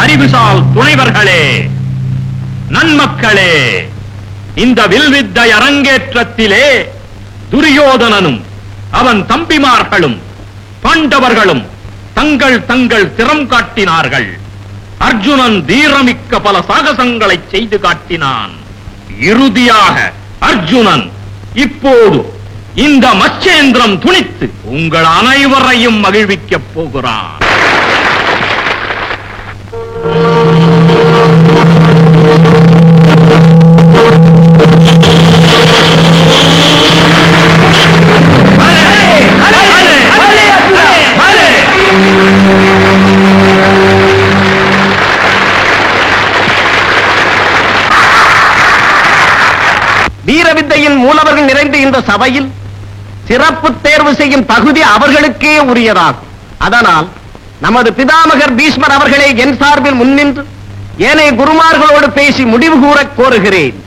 அறிவுசால் துணைவர்களே, நன்மக்களே, இந்த வில்வித்தை அரங்கேற்றத்திலே துரியோதனனும் அவன் தம்பிமார்களும் பாண்டவர்களும் தங்கள் தங்கள் திறம் காட்டினார்கள். அர்ஜுனன் தீரமிக்க பல சாகசங்களை செய்து காட்டினான். இறுதியாக அர்ஜுனன் இப்போது இந்த மச்சேந்திரம் துணித்து உங்கள் அனைவரையும் மகிழ்விக்கப் போகிறான். வீரவித்தையின் மூலவர்கள் நிறைந்த இந்த சபையில் சிறப்பு தேர்வு செய்யும் தகுதி அவர்களுக்கே உரியதாகும். அதனால் நமது பிதாமகர் பீஷ்மர் அவர்களே என் சார்பில் முன்னின்று ஏனைய குருமார்களோடு பேசி முடிவு கூற கோருகிறேன்.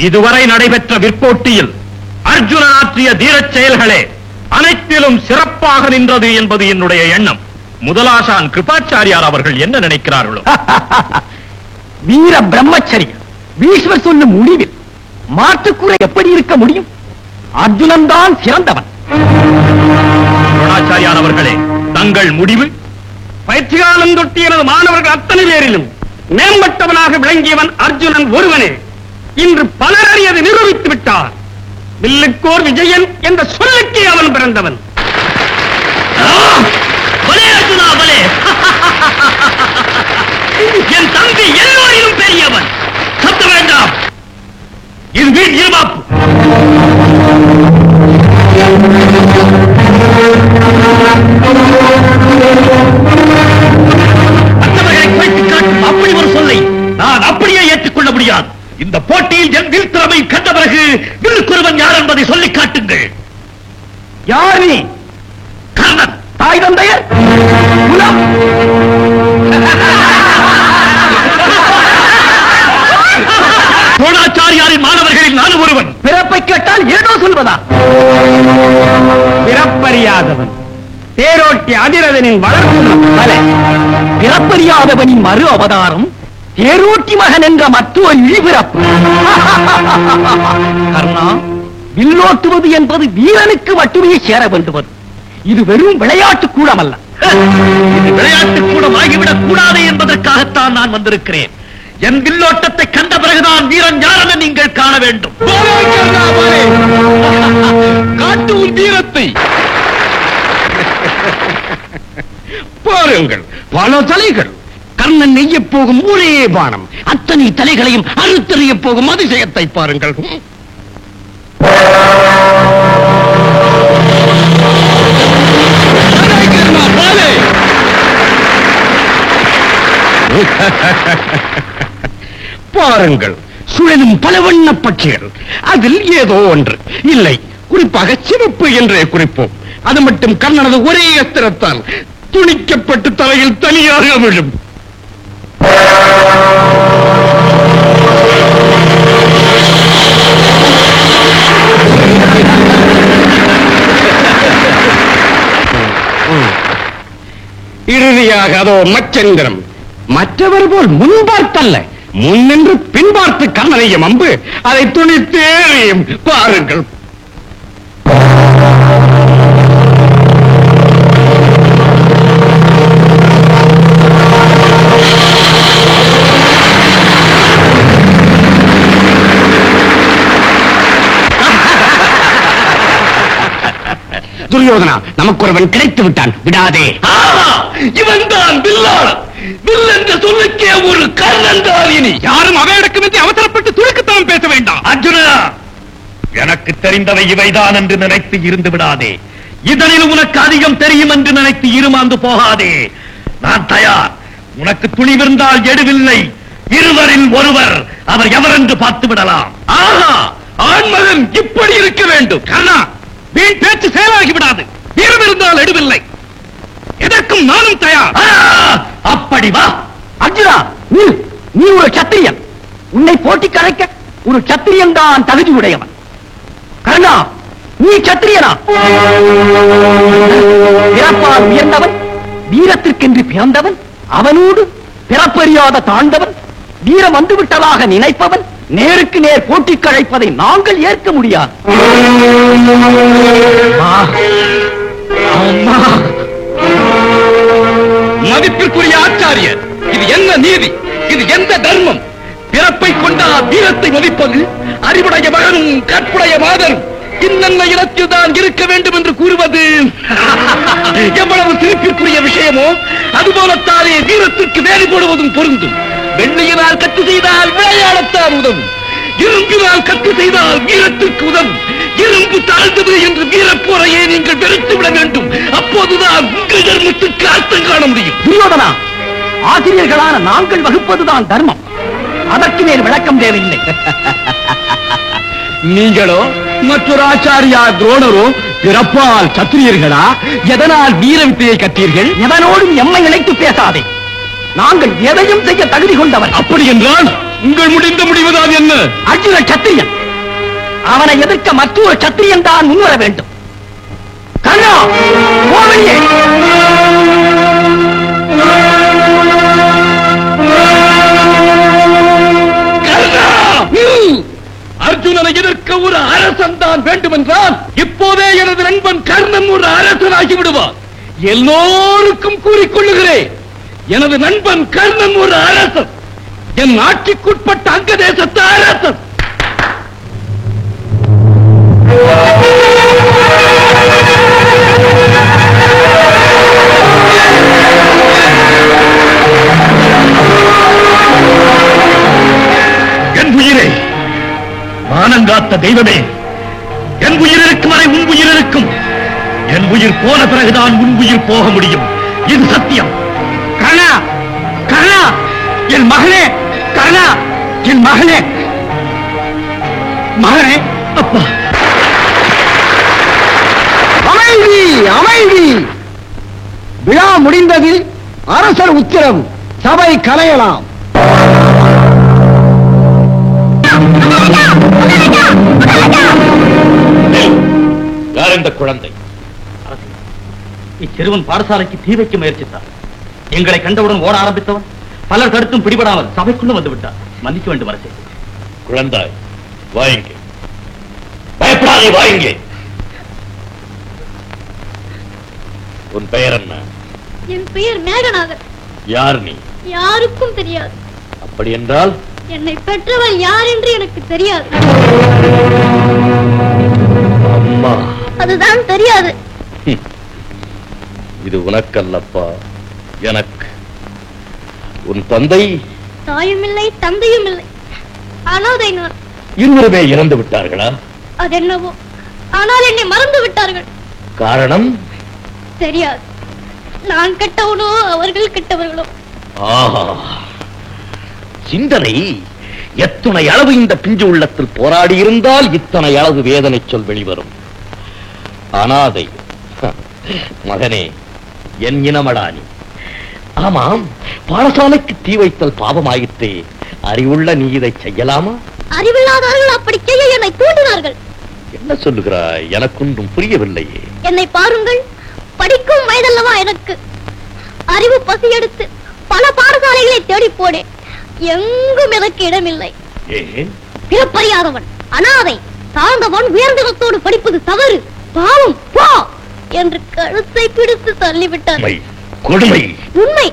இதுவரை நடைபெற்ற விற்போட்டியில் அர்ஜுனன் ஆற்றிய தீரச் செயல்களே அனைத்திலும் சிறப்பாக நின்றது என்பது என்னுடைய எண்ணம். முதலாசான் கிருபாச்சாரியார் அவர்கள் என்ன நினைக்கிறார்களோ? வீர பிரம்மச்சரியம் பீஷ்மர் சொல்லும் முடிவில் மாற்றுக்குறை எப்படி இருக்க முடியும்? அர்ஜுனன் தான் சிறந்தவன். துரோணாச்சாரியார் அவர்களே, தங்கள் முடிவு? பயிற்சியாளம் தொட்டி எனது மாணவர்கள் அத்தனை பேரிலும் மேம்பட்டவனாக விளங்கியவன் அர்ஜுனன் ஒருவனே. இன்று பலர் அறியதை நிரூபித்து விட்டார். வில்லுக்கோர் விஜயன் என்ற சொல்லுக்கே அவன் பிறந்தவன். பலே அர்ஜுனா பலே! என் தம்பி எல்லோரிலும் பெரியவன். சத்த வேண்டாம், இது வீண் இருமாப்பு. மற்றவர்களை குறைத்து காட்டும் அப்படி ஒரு சொல்லை நான் அப்படியே ஏற்றுக்கொள்ள முடியாது. இந்த போட்டியில் என் வில் திறமை கண்ட பிறகு வில்லுக்குருவன் யார் என்பதை சொல்லிக் காட்டுங்கள். யார் நீ? கர்ணன். தாய் தந்தையர் குலம்? துரோணாச்சாரியாரின் மாணவர்களில் நான் ஒருவன். பிறப்பை கேட்டால் ஏதோ சொல்வதா? பிறப்பறியாதவன் தேரோட்டி அதிரதனின் வளர்ப்பு. பிறப்பறியாதவனின் மறு அவதாரம் தேரோட்டி மகன் என்ற மற்றொரு இழிபிறப்பு. கர்ணா, வில்லோட்டுவது என்பது வீரனுக்கு மட்டுமே சேர வேண்டுவது. இது வெறும் விளையாட்டு கூடமல்ல. இது விளையாட்டு கூடம் ஆகிவிடக் கூடாது என்பதற்காகத்தான் நான் வந்திருக்கிறேன். என் வில்லோட்டத்தை கண்ட பிறகுதான் வீரன் யார் என நீங்கள் காண வேண்டும். காட்டு உன் வீரத்தை பாருங்கள். பல தலைகள். கர்ணன் நெய்ய போகும் ஒரே பானம் அத்தனை தலைகளையும் அறுத்தறிய போகும் அதிசயத்தை பாருங்கள். பாருங்கள், சுழலும் பல வண்ண பட்சிகள். அதில் ஏதோ ஒன்று இல்லை, குறிப்பாக சிவப்பு என்றே குறிப்போம். அது மட்டும் கர்ணனது ஒரே அஸ்திரத்தால் துணிக்கப்பட்டு தலையில் தனியாக விழும். இறுதியாக அதோ மச்சந்திரம். மற்றவர் போல் முன்பார்த்தல்ல, முன்னின்று பின்பார்த்து கர்ணனையும் அம்பு அதை துணித்தேறியும் பாருங்கள். துரியோதனா, நமக்கு ஒருவன் கிடைத்து விட்டான், விடாதே. இவன் தான் வில்லாளன். வில் என்ற சொல்லுக்கே ஒரு கர்ணன் தான். இனி யாரும் அவையடக்கமின்றி அவசரப்பட்டு துடுக்குத்தான் பேச வேண்டாம். அர்ஜுனா, எனக்கு தெரிந்தவை இவைதான் என்று நினைத்து இருந்து விடாதே. இதனில் உனக்கு அதிகம் தெரியும் என்று நினைத்து இருமாந்து போகாதே. நான் தயார். உனக்கு துணிவிருந்தால் எடுவில்லை. இருவரில் ஒருவர். அவர் எவர் என்று பார்த்து விடலாம். ஆஹா, ஆண்மகன் இப்படி இருக்க வேண்டும். கர்ணா, வீண் பேச்சு செயலாகி விடாது. வீரம் இருந்தால் எடுவில்லை. எதற்கும் நானும் தயார். அப்படி வா. அர்ஜுனா, நீ ஒரு சத்திரியன். உன்னை போட்டி கலைக்க ஒரு சத்திரியன் தான் தகுதி உடையவன். கர்ணா, நீ சத்திரியனா? பிறப்பால் உயர்ந்தவன், வீரத்திற்கென்று பிறந்தவன், அவனோடு பிறப்பறியாத தாண்டவன், வீரம் வந்துவிட்டதாக நினைப்பவன் நேருக்கு நேர் போட்டிக்கு அழைப்பதை நாங்கள் ஏற்க முடியாது. மதிப்பிற்குரிய ஆச்சாரியர், இது என்ன நீதி? இது எந்த தர்மம்? பிறப்பை கொண்டா வீரத்தை மதிப்பது? அறிவுடைய மகனும் கற்புடைய மாதரும் இன்னென்ன இடத்தில் தான் இருக்க வேண்டும் என்று கூறுவது எவ்வளவு சிரிப்பிற்குரிய விஷயமோ அதுபோலத்தானே வீரத்திற்கு வேலை போடுவதும் பொருந்தும். வெள்ளியினால் கட்டு செய்தால் விளையாடத்தான் உதவும், இரும்பினால் கட்டு செய்தால் வீரத்திற்கு உதவும். இரும்பு தாழ்ந்தது என்று வீரப்போரையே நீங்கள் வெறுத்து விட வேண்டும். அப்போதுதான் உங்கள் தர்மத்துக்கு அர்த்தம் காண முடியும். துரியோதனா, ஆசிரியர்களான நாங்கள் வகுப்பதுதான் தர்மம், அதற்கு மேல் விளக்கம் தேவையில்லை. நீங்களோ மற்றொரு ஆச்சாரியா துரோணரோ பிறப்பால் சத்திரியர்களா? எதனால் வீர வித்தையை கற்றீர்கள்? எதனோடும் எம்மை இணைத்து பேசாதே. நாங்கள் எதையும் செய்ய தகுதி கொண்டவர். அப்படி என்றால் உங்கள் முடிந்த முடிவுதான் என்ன? அர்ஜுன சத்திரியன், அவனை எதிர்க்க மற்றொரு சத்திரியன் தான் முன்வர வேண்டும். கர்ணா, கோவிலே! அர்ஜுனனை எதிர்க்க ஒரு அரசன் தான் வேண்டும் என்றால் இப்போதே எனது நண்பன் கர்ணன் ஒரு அரசனாகி விடுவார். எல்லோருக்கும் கூறிக்கொள்ளுகிறேன், எனது நண்பன் கர்ணன் ஒரு அரசன், என் ஆட்சிக்குட்பட்ட அங்க தேசத்து அரசன். என் உயிரே, மானங்காத்த தெய்வமே, என் உயிர் இருக்கும் வரை உன் உயிர் இருக்கும். என் உயிர் போன பிறகுதான் உன் உயிர் போக முடியும். இது சத்தியம். கர்ணா, கர்ணா, என் மகனே! கர்ணா, என் மகனே! மகனே! அப்பா, அமைதி, அமைதி! விழா முடிந்தது. அரசர் உத்தரவு, சபை கலையலாம். யார் இந்த குழந்தை? இச்சிறுவன் பாடசாலைக்கு தீ வைக்க முயற்சித்தார். எங்களை கண்டவுடன் ஓட ஆரம்பித்தவன் பலர் தடுத்தும் பிடிபடாமல் சபைக்குள்ள வந்து விட்டார். மன்னிக்க வேண்டும் அரசே. குழந்தாய், வாயுங்க, பயப்படாதே, வாயுங்க. உன் பெயர் என்ன? என் பெயர் மேகநாதன். யார் நீ? யாருக்கும் தெரியாது. அப்படி என்றால் என்னை பெற்றவள் யார் என்று எனக்கு தெரியாது. அம்மா, அதுதான் தெரியாது. இது உனக்கல்லப்பா, எனக்கு. உன் தந்தை? தாயும் இல்லை, தந்தையும் இல்லை, அனாதை நான். இருவருமே இறந்து விட்டார்களா? அதென்னவோ, ஆனால் என்னை மறந்து விட்டார்கள். காரணம் தெரியாது. நான் கெட்டவனோ அவர்கள் கெட்டவர்களோ. ஆஹா, சிந்தனை எத்தனை அளவு இந்த பிஞ்சு உள்ளத்தில் போராடி இருந்தால் இத்தனை அளவு வேதனை சொல் வெளிவரும். அனாதை மகனே, என் இனமடானி. ஆமாம், பாடசாலைக்கு தீ வைத்தல் பாவமாயிற்றே. அறிவுள்ள நீ இதை செய்யலாமா? அறிவில்லாதவர்கள் அப்படி செய்ய என்னை தூண்டினார்கள். என்ன சொல்லுகிறாய்? எனக்கொன்றும் புரியவில்லையே. என்னை பாருங்கள், படிக்கும் வயதல்லவா எனக்கு. அறிவு பசி எடுத்து பல பாடசாலைகளை தேடி போனேன். எங்கும் எனக்கு இடமில்லை. ஏன்? பிறப்பறியாதவன், அனாதை, தாழ்ந்தவன் உயர்ந்தவத்தோடு படிப்பது தவறு, பாவம், போ என்று கழுத்தை பிடித்து தள்ளிவிட்டார். கொடுமை. உண்மை.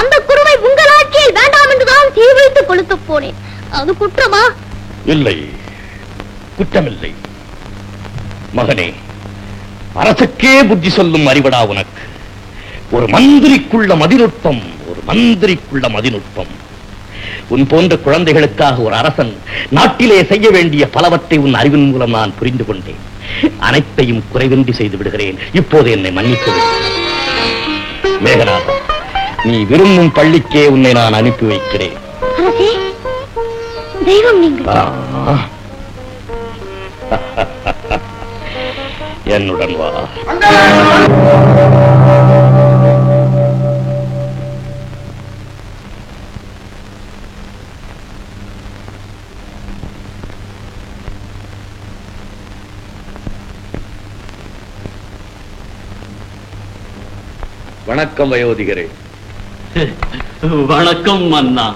அந்த குருவை உங்கள் ஆட்சியில் வேண்டாம் என்றுதான் தீ வைத்து கொளுத்து போனேன். அது குற்றமா? இல்லை, குற்றமில்லை. மகனே, அரசுக்கே புத்தி சொல்லும் அறிவடா உனக்கு. ஒரு மந்திரிக்குள்ள மதிநுட்பம், ஒரு மந்திரிக்குள்ள மதிநுட்பம். உன் போன்ற குழந்தைகளுக்காக ஒரு அரசன் நாட்டிலே செய்ய வேண்டிய பலவற்றை உன் அறிவின் மூலம் நான் புரிந்து கொண்டேன். அனைத்தையும் குறைவின்றி செய்து விடுகிறேன். இப்போது என்னை மன்னித்து விடு. மேகநாதா, நீ விரும்பும் பள்ளிக்கே உன்னை நான் அனுப்பி வைக்கிறேன். அரசே, தெய்வம் நீங்கள். என்னுடன் வா. வணக்கம் வயோதிகரே. வணக்கம் மன்னா.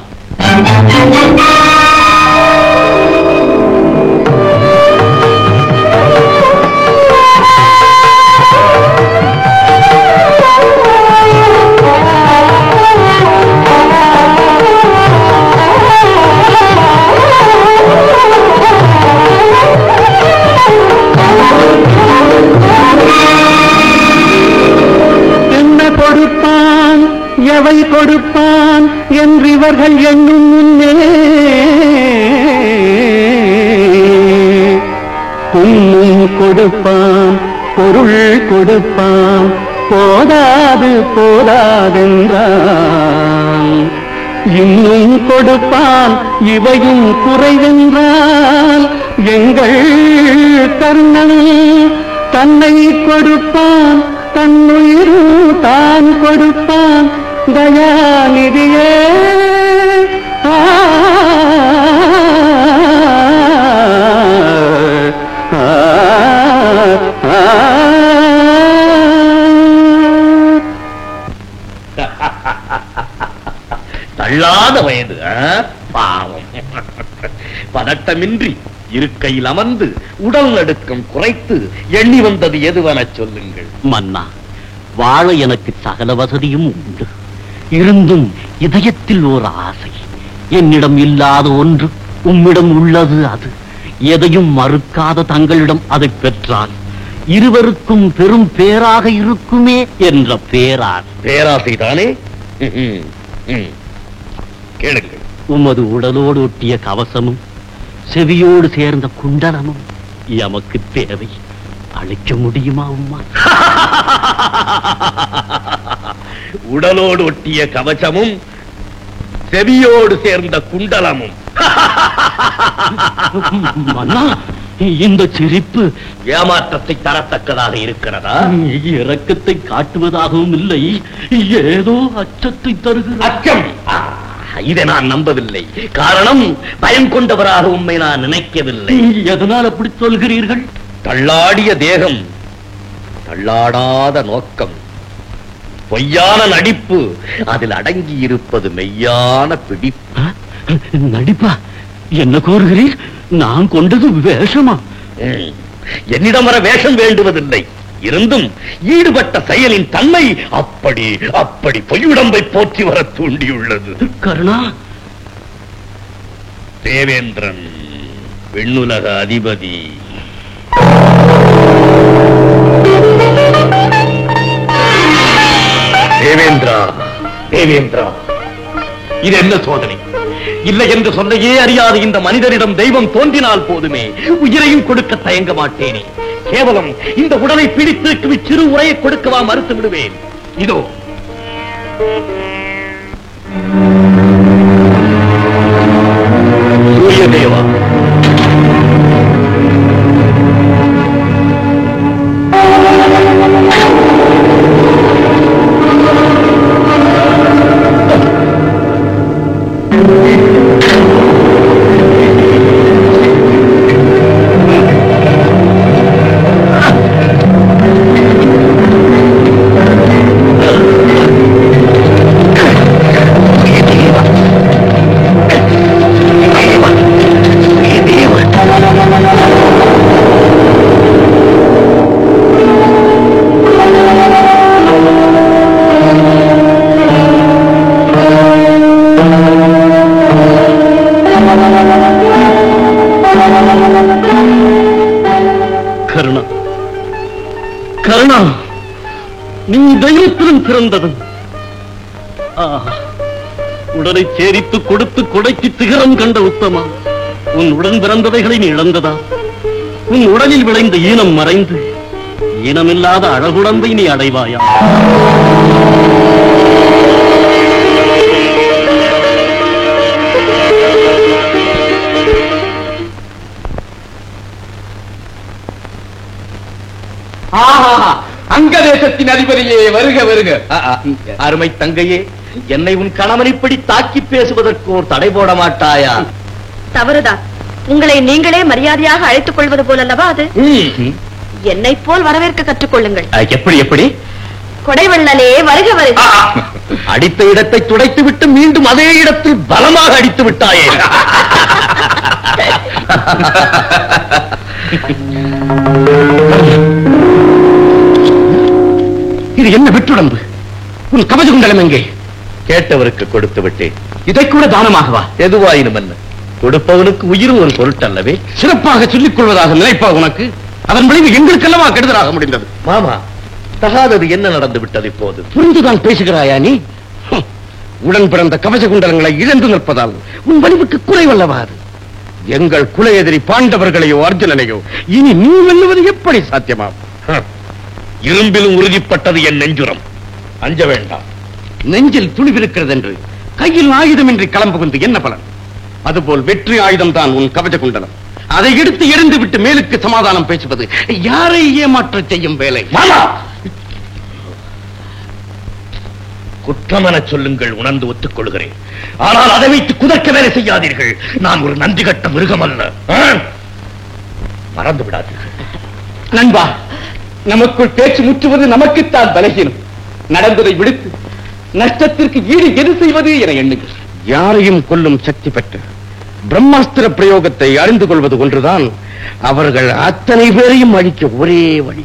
கொடுப்பான் எவை கொடுப்பான் என்று இவர்கள் எண்ணும் முன்னே புண்ணும் கொடுப்பான் பொருள் கொடுப்பான் போதாது போதாதென்றான் இன்னும் கொடுப்பான் இவையும் குறைவென்றால் எங்கள் கர்ணன் தன்னை கொடுப்பான் தன்னுயிரும் தான் கொடுப்பான் தயாநிதியே. தள்ளாத வயது பாவம். பதட்டமின்றி இருக்கையில் அமர்ந்து உடல் நடுக்கம் குறைத்து எண்ணி வந்தது எதுவென சொல்லுங்கள். மன்னா, வாழ எனக்கு சகல வசதியும் உண்டு. இருந்தும் இதயத்தில் ஒரு ஆசை. என்னிடம் இல்லாத ஒன்று உம்மிடம் உள்ளது. அது எதையும் மறுக்காத தங்களிடம் அதை பெற்றால் இருவருக்கும் பெரும் பேராக இருக்குமே என்ற பேராசை தானே. கேளுங்கள். உமது உடலோடு ஒட்டிய கவசமும் செவியோடு சேர்ந்த குண்டலமும் எமக்கு தேவை. அளிக்க முடியுமா உம்மா? உடலோடு ஒட்டிய கவசமும் செவியோடு சேர்ந்த குண்டலமும். மன்னா, இந்த சிரிப்பு ஏமாற்றத்தை தரத்தக்கதாக இருக்கிறதா? இரக்கத்தை காட்டுவதாகவும் இல்லை, ஏதோ அச்சத்தை தருகிறது. அச்சம்? இதை நான் நம்பவில்லை. காரணம், பயம் கொண்டவராக உண்மை நான் நினைக்கவில்லை. எதனால் அப்படி சொல்கிறீர்கள்? தள்ளாடிய தேகம், தள்ளாடாத நோக்கம், பொய்யான நடிப்பு, அதில் அடங்கி இருப்பது மெய்யான பிடிப்பு. நடிப்பா? என்ன கோருகிறீர்? நான் கொண்டது வேஷமா? என்னிடம் வர வேஷம் வேண்டுவதில்லை. இருந்தும் ஈடுபட்ட செயலின் தன்மை அப்படி அப்படி பொய்யுடம்பை போற்றி வர தூண்டியுள்ளது. கருணா, தேவேந்திரன் விண்ணுலக அதிபதி. தேவேந்திரா, தேவேந்திரா, இது என்ன சோதனை? இல்லை என்று சொல்லையே அறியாத இந்த மனிதனிடம் தெய்வம் தோன்றினால் போதுமே, உயிரையும் கொடுக்க தயங்க மாட்டேனே. கேவலம் இந்த உடலை பிடித்திருக்கும் சிறு உரையை கொடுக்கவா மறுத்து விடுவேன். இதோ சூரிய தேவா, கருணா, நீ தெய்வத்திலும் சிறந்தவன். உடலை சேரித்து கொடுத்து கொடைக்கு சிகரம் கண்ட உத்தமா, உன் உடன் பிறந்தவைகளை நீ இழந்ததா? உன் உடலில் விளைந்த ஈனம் மறைந்து ஈனமில்லாத அழகுடம்பை நீ அடைவாயா? அங்க தேசத்தின் அதிபதியே, வருக வருக. அருமை தங்கையே, என்னை உன் கணவன் இப்படி தாக்கி பேசுவதற்கு ஒரு தடை போட மாட்டாயா? தவறுதான். உங்களை நீங்களே மரியாதையாக அழைத்துக் கொள்வது போலல்லவா அது? என்னை போல் வரவேற்க கற்றுக்கொள்ளுங்கள். எப்படி எப்படி? கொடைவள்ளலே, வருக வருக. அடித்த இடத்தை துடைத்து விட்டு மீண்டும் அதே இடத்தில் பலமாக அடித்து விட்டாயே. இது என்ன வெற்றுடம்பு? உன் கவச குண்டலம் எங்கே? கேட்டவருக்கு கொடுத்து விட்டேன். இதை கூட தானமாகவா? எதுவாயினும் என்ன, கொடுப்பவனுக்கு உயிரும் ஒரு பொருட்டல்லவே. சிறப்பாக சொல்லிக் கொள்வதாக நினைப்பா உனக்கு? அதன் விளைவு எங்களுக்கெல்லவா கெடுதலாக முடிந்தது? மாமா, தகாதது என்ன நடந்து விட்டது இப்போது? புரிந்துதான் பேசுகிறாயா நீ? உடன் பிறந்த கவச குண்டலங்களை இழந்து நிற்பதால் உன் வலிவுக்கு குறைவல்லவா அது? எங்கள் குல எதிரி பாண்டவர்களையோ அர்ஜுனனையோ இனி நீ வெல்லுவது எப்படி சாத்தியமாகும்? இரும்பிலும் உறுதிப்பட்டது என் நெஞ்சுரம். அஞ்ச வேண்டாம். நெஞ்சில் துணிவிருக்கிறது என்று கையில் ஆயுதமின்றி கிளம்புவது என்ன பலன்? அதுபோல் வெற்றி ஆயுதம் தான் உன் கவச குண்டலம். அதை எடுத்து எறிந்து விட்டு மேலுக்கு சமாதானம் பேசுவது யாரை ஏமாற்ற செய்யும் வேலை? குற்றம் என சொல்லுங்கள், உணர்ந்து ஒத்துக் கொள்கிறேன். ஆனால் அதை வைத்து குதர்க்க வேலை செய்யாதீர்கள். நான் ஒரு நன்றி கட்ட மிருகம் அல்ல. மறந்து விடாதீர்கள். நண்பா, நமக்குள் பேச்சு முற்றுவது நமக்குத்தான் பலகீனம். நடந்ததை விடுத்து நஷ்டத்திற்கு ஈடு எது செய்வது என எண்ணுங்கள். யாரையும் கொல்லும் சக்தி பெற்ற பிரம்மாஸ்திர பிரயோகத்தை அறிந்து கொள்வது ஒன்றுதான் அவர்கள் அத்தனை பேரையும் அழிக்க ஒரே வழி.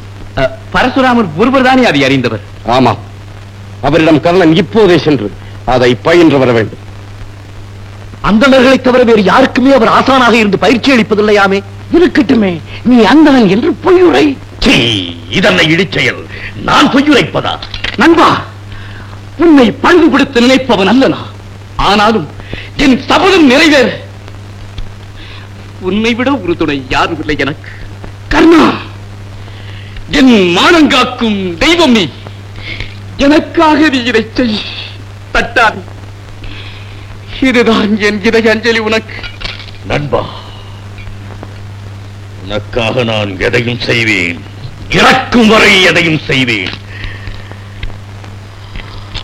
பரசுராமர் ஒருவர் தானே அதை அறிந்தவர்? ஆமாம், அவரிடம் கர்ணன் இப்போதே சென்று அதை பயின்று வர வேண்டும். அந்தணர்களை தவிர வேறு யாருக்குமே அவர் ஆசானாக இருந்து பயிற்சி அளிப்பதில்லையாமே. இருக்கட்டுமே, நீ அந்தணன் என்று பொய்யுரை. இதனை இடிச்செயல். நான் பொய்யுரைப்பதா? நண்பா, உன்னை பழுதுபடுத்த நினைப்பவன் அல்லனா. ஆனாலும் என் சபதம் நிறைவேற உன்னை விட ஒரு துணை யாரும் இல்லை எனக்கு. கர்ணா, என் மானங்காக்கும் தெய்வம் நீ. எனக்காக நீ இதை செய். தட்டாதி, இதுதான் என் இதய அஞ்சலி உனக்கு. நண்பா, உனக்காக நான் எதையும் செய்வேன். இறக்கும் வரை எதையும் செய்வேன்.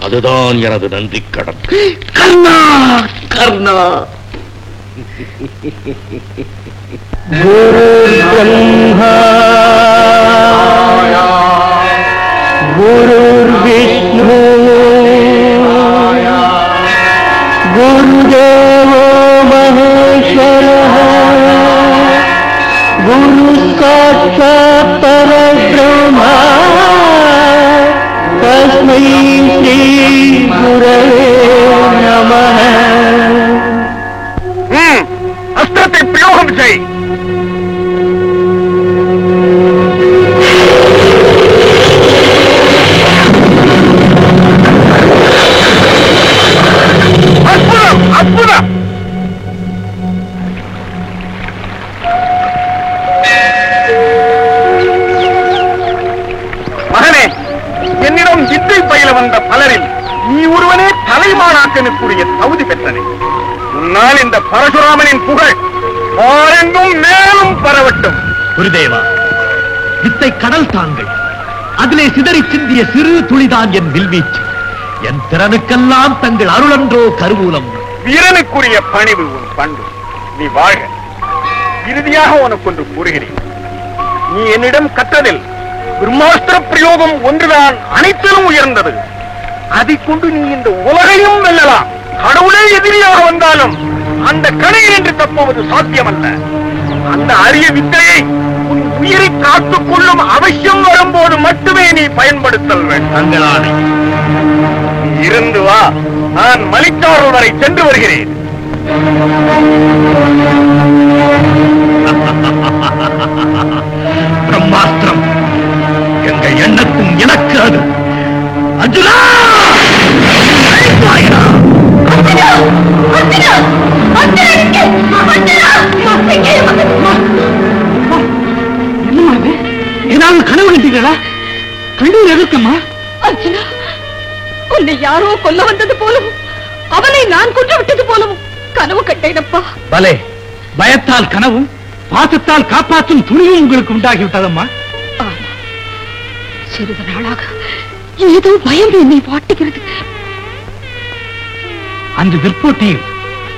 அதுதான் எனது நன்றி கடன். கர்ணா, கர்ணா. குரு பிரம்மா குரு விஷ்ணு குருதேவோ மகேஸ்வரः குரு சாட்சாத் பரபிரம்மா தஸ்மை ஸ்ரீ குரவே நமः. அஸ்திரத்தை பிரயோகம் செய். அற்புதம், அற்புதம். மகனே, என்னிடம் வித்தை பயில வந்த பலரில் நீ ஒருவனே தலைமானாக்கனுக்குரிய தகுதி பெற்றனே. உன்னால் இந்த பரசுராமனின் புகழ் பாரெங்கும் மேலும் பரவட்டும். குருதேவா, வித்தை கடல் தாங்கள். அதிலே சிதறி சிந்திய சிறு துளிதான் என் வில்வீச்சு. என் திறனுக்கெல்லாம் தங்கள் அருளன்றோ கருவூலம். வீரனுக்குரிய பணிவு உன் பண்பு. நீ வாழ்க. இறுதியாக உனக்கு ஒன்று கூறுகிறேன். நீ என்னிடம் கற்றதில் பிரம்மாஸ்திர பிரயோகம் ஒன்றுதான் அனைத்திலும் உயர்ந்தது. அதை கொண்டு நீ இந்த உலகையும் வெல்லலாம். கடவுளே எதிரியாக வந்தாலும் அந்த கணையில் என்று தப்புவது சாத்தியமல்ல. அந்த அரிய வித்தையை உன் உயிரை காத்துக் கொள்ளும் அவசியம் வரும்போது மட்டுமே நீ பயன்படுத்தல் வேண்டும். தங்களானே. இருந்து வா, நான் மலிச்சாரல் வரை சென்று வருகிறேன். பிரம்மாஸ்திரம் எங்கள் எண்ணத்தும் எனக்கு அது. அர்ஜுனா! ஏதாவது கனவு கண்டீங்களா? கண்ணீர் எதற்கம்மா? அர்ஜுனா, உன்னை யாரோ கொல்ல வந்தது போலவும் அவனை நான் கொன்று விட்டது போலவும் கனவு கண்டேனப்பா. பலே, பயத்தால் கனவும் பாசத்தால் காப்பாற்றும் துணிவும் உங்களுக்கு உண்டாகிவிட்டதம்மா. சிறிது நாளாக ஏதோ பயம் என்னை வாட்டுகிறது. அந்த விற்போட்டியில்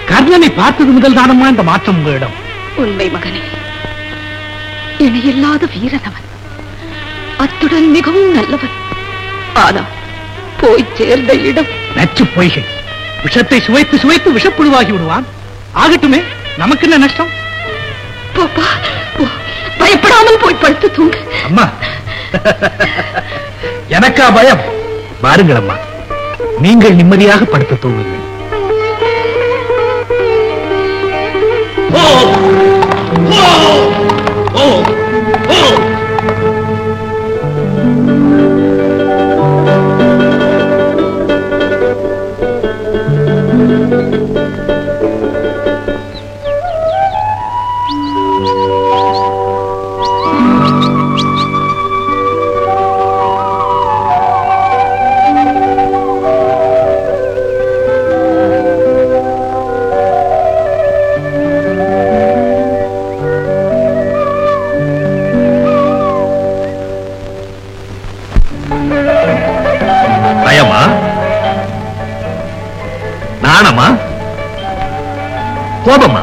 கர்ணனை பார்த்தது முதல் தானம்மா இந்த மாற்றம் உங்களிடம். உண்மை மகனே, இணையில்லாத வீரன் அவன். அத்துடன் மிகவும் நல்லவன். ஆனால் போய் சேர்ந்த இடம் நச்சு பொய்கை. விஷத்தை சுவைத்து சுவைத்து விஷப்புழுவாகி விடுவான். ஆகட்டுமே, நமக்கு என்ன நஷ்டம்? போப்பா, போ. பயப்படாமல் போய் படுத்து தூங்கு. அம்மா, எனக்கா பயம்? பாருங்கள் அம்மா, நீங்கள் நிம்மதியாக படுத்து தூங்குங்கள். பயமா? நாணமா? கோபமா?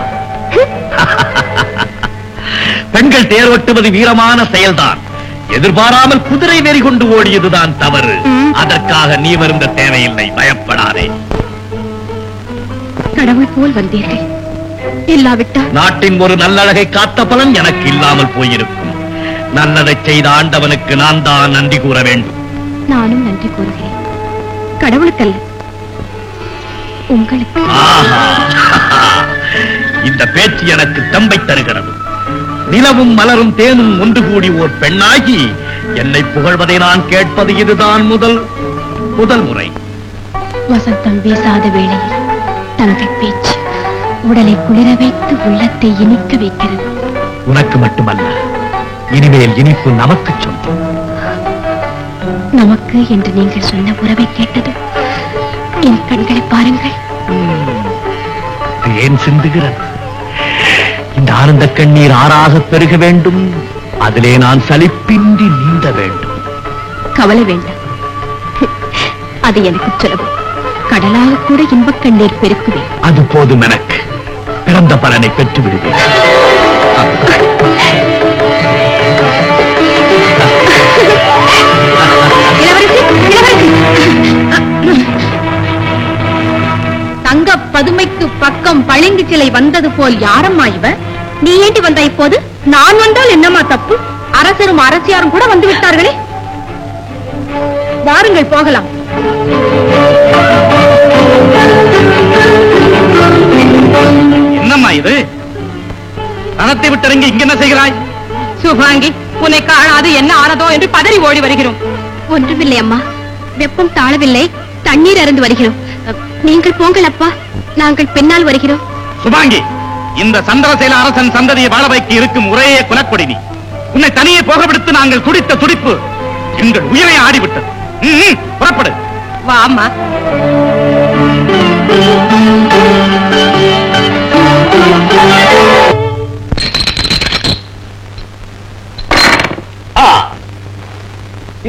பெண்கள் தேர்வட்டுவது வீரமான செயல்தான். எதிர்பாராமல் குதிரை வெறி கொண்டு ஓடியதுதான் தவறு. அதற்காக நீ வருந்த தேவையில்லை. பயப்படாதே. கடவுள் போல் வந்தீர்கள். இல்லாவிட்டால் நாட்டின் ஒரு நல்லழகை காத்த பலன் எனக்கு இல்லாமல் போயிருக்கும். நல்லதை செய்த ஆண்டவனுக்கு நான் தான் நன்றி கூற வேண்டும். நானும் நன்றி கூறுகிறேன். கடவுளுக்கல்ல, உங்களுக்கு. ஆஹா, இந்த பேச்சு எனக்கு தம்பை தருகிறது. நிலவும் மலரும் தேனும் ஒன்று கூடி ஓர் பெண்ணாகி என்னை புகழ்வதை நான் கேட்பது இதுதான் முதல் முறை. வசந்தம் வீசாத வேளையில் தங்கள் பேச்சு உடலை குளிர வைத்து உள்ளத்தை இனிக்க வைக்கிறது. உனக்கு மட்டுமல்ல, இனிமேல் இனிப்பு நமக்கு சொந்தம். நமக்கு என்று நீங்கள் சொன்ன உறவை கேட்டது என் கண்களை பாருங்கள். ஏன் சிந்துகிறது? இந்த ஆனந்த கண்ணீர் ஆறாக பெருக வேண்டும். அதிலே நான் சலிப்பின்றி நீந்த வேண்டும். கவலை வேண்டாம், அது எனக்கு சுலபம். கடலாக கூட இன்பக் கண்ணீர் பெருக்குவேன். அது போதும். எனக்கு பிறந்த பலனை பெற்று விடுவேன். தங்க பதுமைக்கு பக்கம் பளிங்கு சிலை வந்தது போல் யாரம்மா இவ? நீ ஏண்டி வந்த இப்போது? நான் வந்தால் என்னம்மா தப்பு? அரசரும் அரசியாரும் கூட வந்து விட்டார்களே. வாருங்கள் போகலாம். என்னம்மா இது? பணத்தை விட்டிறங்கி இங்க என்ன செய்கிறாய்? சுபாங்கி, உன்னை காணாது என்ன ஆனதோ என்று பதறி ஓடி வருகிறோம். ஒன்றுமில்லை அம்மா, வெப்பம் தாழவில்லை, தண்ணீர் அருந்து வருகிறோம். நீங்கள் போங்கள் அப்பா, நாங்கள் பின்னால் வருகிறோம். சுபாங்கி, இந்த சந்திரசேல அரசன் சந்ததியை வாழ வைக்க இருக்கும் ஒரே குலக்கொடி நீ. உன்னை தனியே போக விடுத்து நாங்கள் துடித்த துடிப்பு எங்கள் உயிரை ஆடிவிட்டது. புறப்படு. வா அம்மா.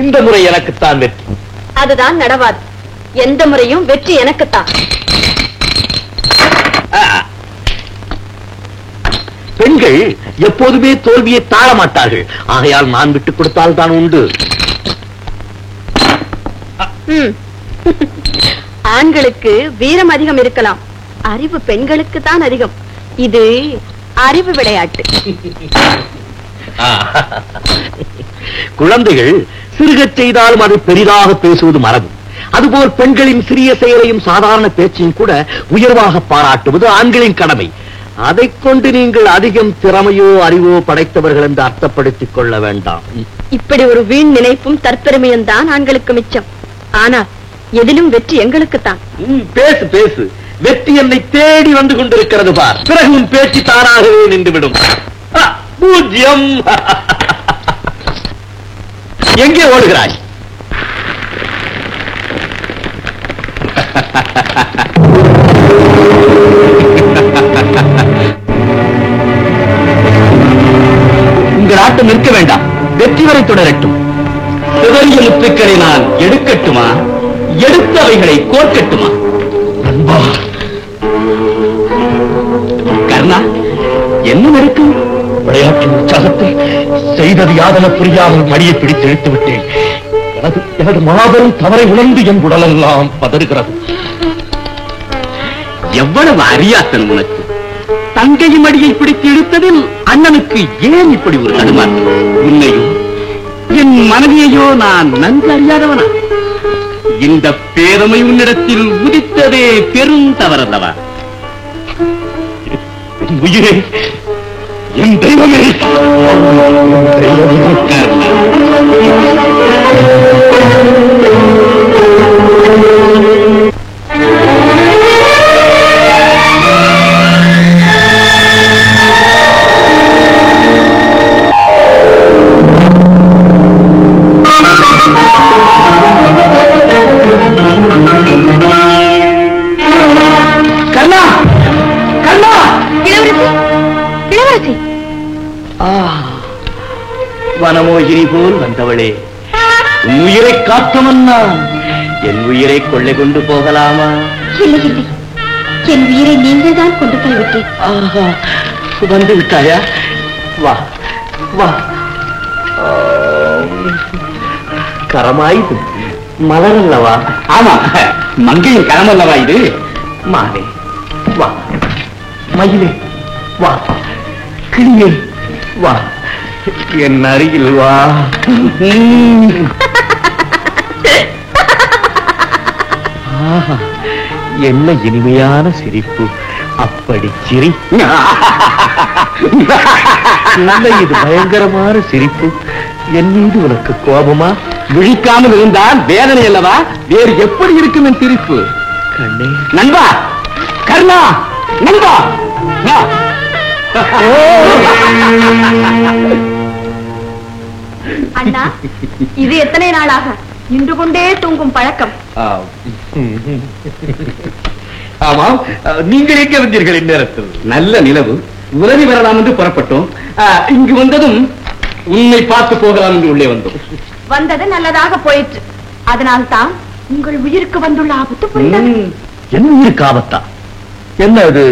இந்த முறை எனக்குத்தான் வெற்றி. அதுதான் நடவாது. எந்த முறையும் வெற்றி எனக்குத்தான். பெண்கள் எப்போதுமே தோல்வியை தாழ மாட்டார்கள். ஆகையால் நான் விட்டுக் கொடுத்தால் தான் உண்டு. ஆண்களுக்கு வீரம் அதிகம் இருக்கலாம், அறிவு பெண்களுக்கு தான் அதிகம். இது அறிவு விளையாட்டு. குழந்தைகள் சிறுகச் செய்தாலும் அதை பெரிதாக பேசுவது மரபு. அதுபோல் பெண்களின் சிறிய செயலையும் சாதாரண பேச்சையும் கூட உயர்வாக பாராட்டுவது ஆண்களின் கடமை. அதைக் கொண்டு நீங்கள் அதிகம் திறமையோ அறிவோ படைத்தவர்கள் என்று அர்த்தப்படுத்திக் கொள்ள வேண்டாம். இப்படி ஒரு வீண் நினைப்பும் தற்பெருமையும் தான் ஆண்களுக்கு மிச்சம். ஆனால் எதிலும் வெற்றி எங்களுக்குத்தான். பேசு பேசு. வெற்றி என்னை தேடி வந்து கொண்டிருக்கிறது பார். பிறகு உன் பேச்சு தானாகவே நின்றுவிடும். பூஜ்யம். எங்கே ஓடுகிறாய்? உங்கள் ஆட்டம் நிற்க வேண்டாம், வெற்றி வரை தொடரட்டும். சிதறிய முத்துக்களை நான் எடுக்கட்டுமா, எடுத்தவைகளை கோர்க்கட்டுமா? அன்பா கர்ணா, என்ன நடக்கும்? விளையாட்டின் உற்சாகத்தில் செய்தது யாதன புரியாமல் மடியை பிடித்து இழுத்து விட்டேன். எனது மாபெரும் தவறை உணர்ந்து என் உடலெல்லாம் பதறுகிறது. எவ்வளவு அறியாத்தன் உனக்கு! தங்கையும் அடியை பிடித்து இழுத்ததில் அண்ணனுக்கு ஏன் இப்படி ஒரு தடுமாற்றம்? உன்னையோ என் மனைவியையோ நான் நன்கு அறியாதவனா? இந்த பேரமை உன்னிடத்தில் உதித்ததே பெரும் தவறல்லவா? என் உயிரே, என் தெய்வமே, வனமோகினி போல் வந்தவளே, உன் உயிரை காத்தவன் நான். என் உயிரை கொள்ளை கொண்டு போகலாமா? இல்லை இல்லை, என் உயிரை நீங்கள் தான் கொண்டு போய்விட்டேன். ஆஹா, வந்து விட்டாயா? வா வா. கரமாயுது மலரல்லவா? ஆமா, மங்கையின் கரமல்லவா இது? மானே வா, மயிலே வா, கிளியே வா, என் அருகில் வா. என்ன இனிமையான சிரிப்பு! அப்படி சிரி. இது பயங்கரமான சிரிப்பு. என் மீது உனக்கு கோபமா? விழிக்காமல் இருந்தால் வேதனை அல்லவா? வேறு எப்படி இருக்கும் என் சிரிப்பு? கண்ணே, நண்பா, கர்ணா, நண்பா, அண்ணா, இது எத்தனை நாளாக நின்று கொண்டே தூங்கும் பழக்கம்? ஆமாம், நீங்கள் எங்கே வந்தீர்கள் இந்நேரத்தில்? நல்ல நிலவு, உதவி வரலாம் என்று புறப்பட்டோம். இங்கு வந்ததும் உன்னை பார்த்து போகலாம் என்று உள்ளே வந்தோம். வந்தது நல்லதாக போயிற்று. அதனால் தான் உங்கள் உயிருக்கு வந்துள்ள ஆபத்து புரிந்தது. என் உயிருக்கு ஆபத்தா? என்ன அது?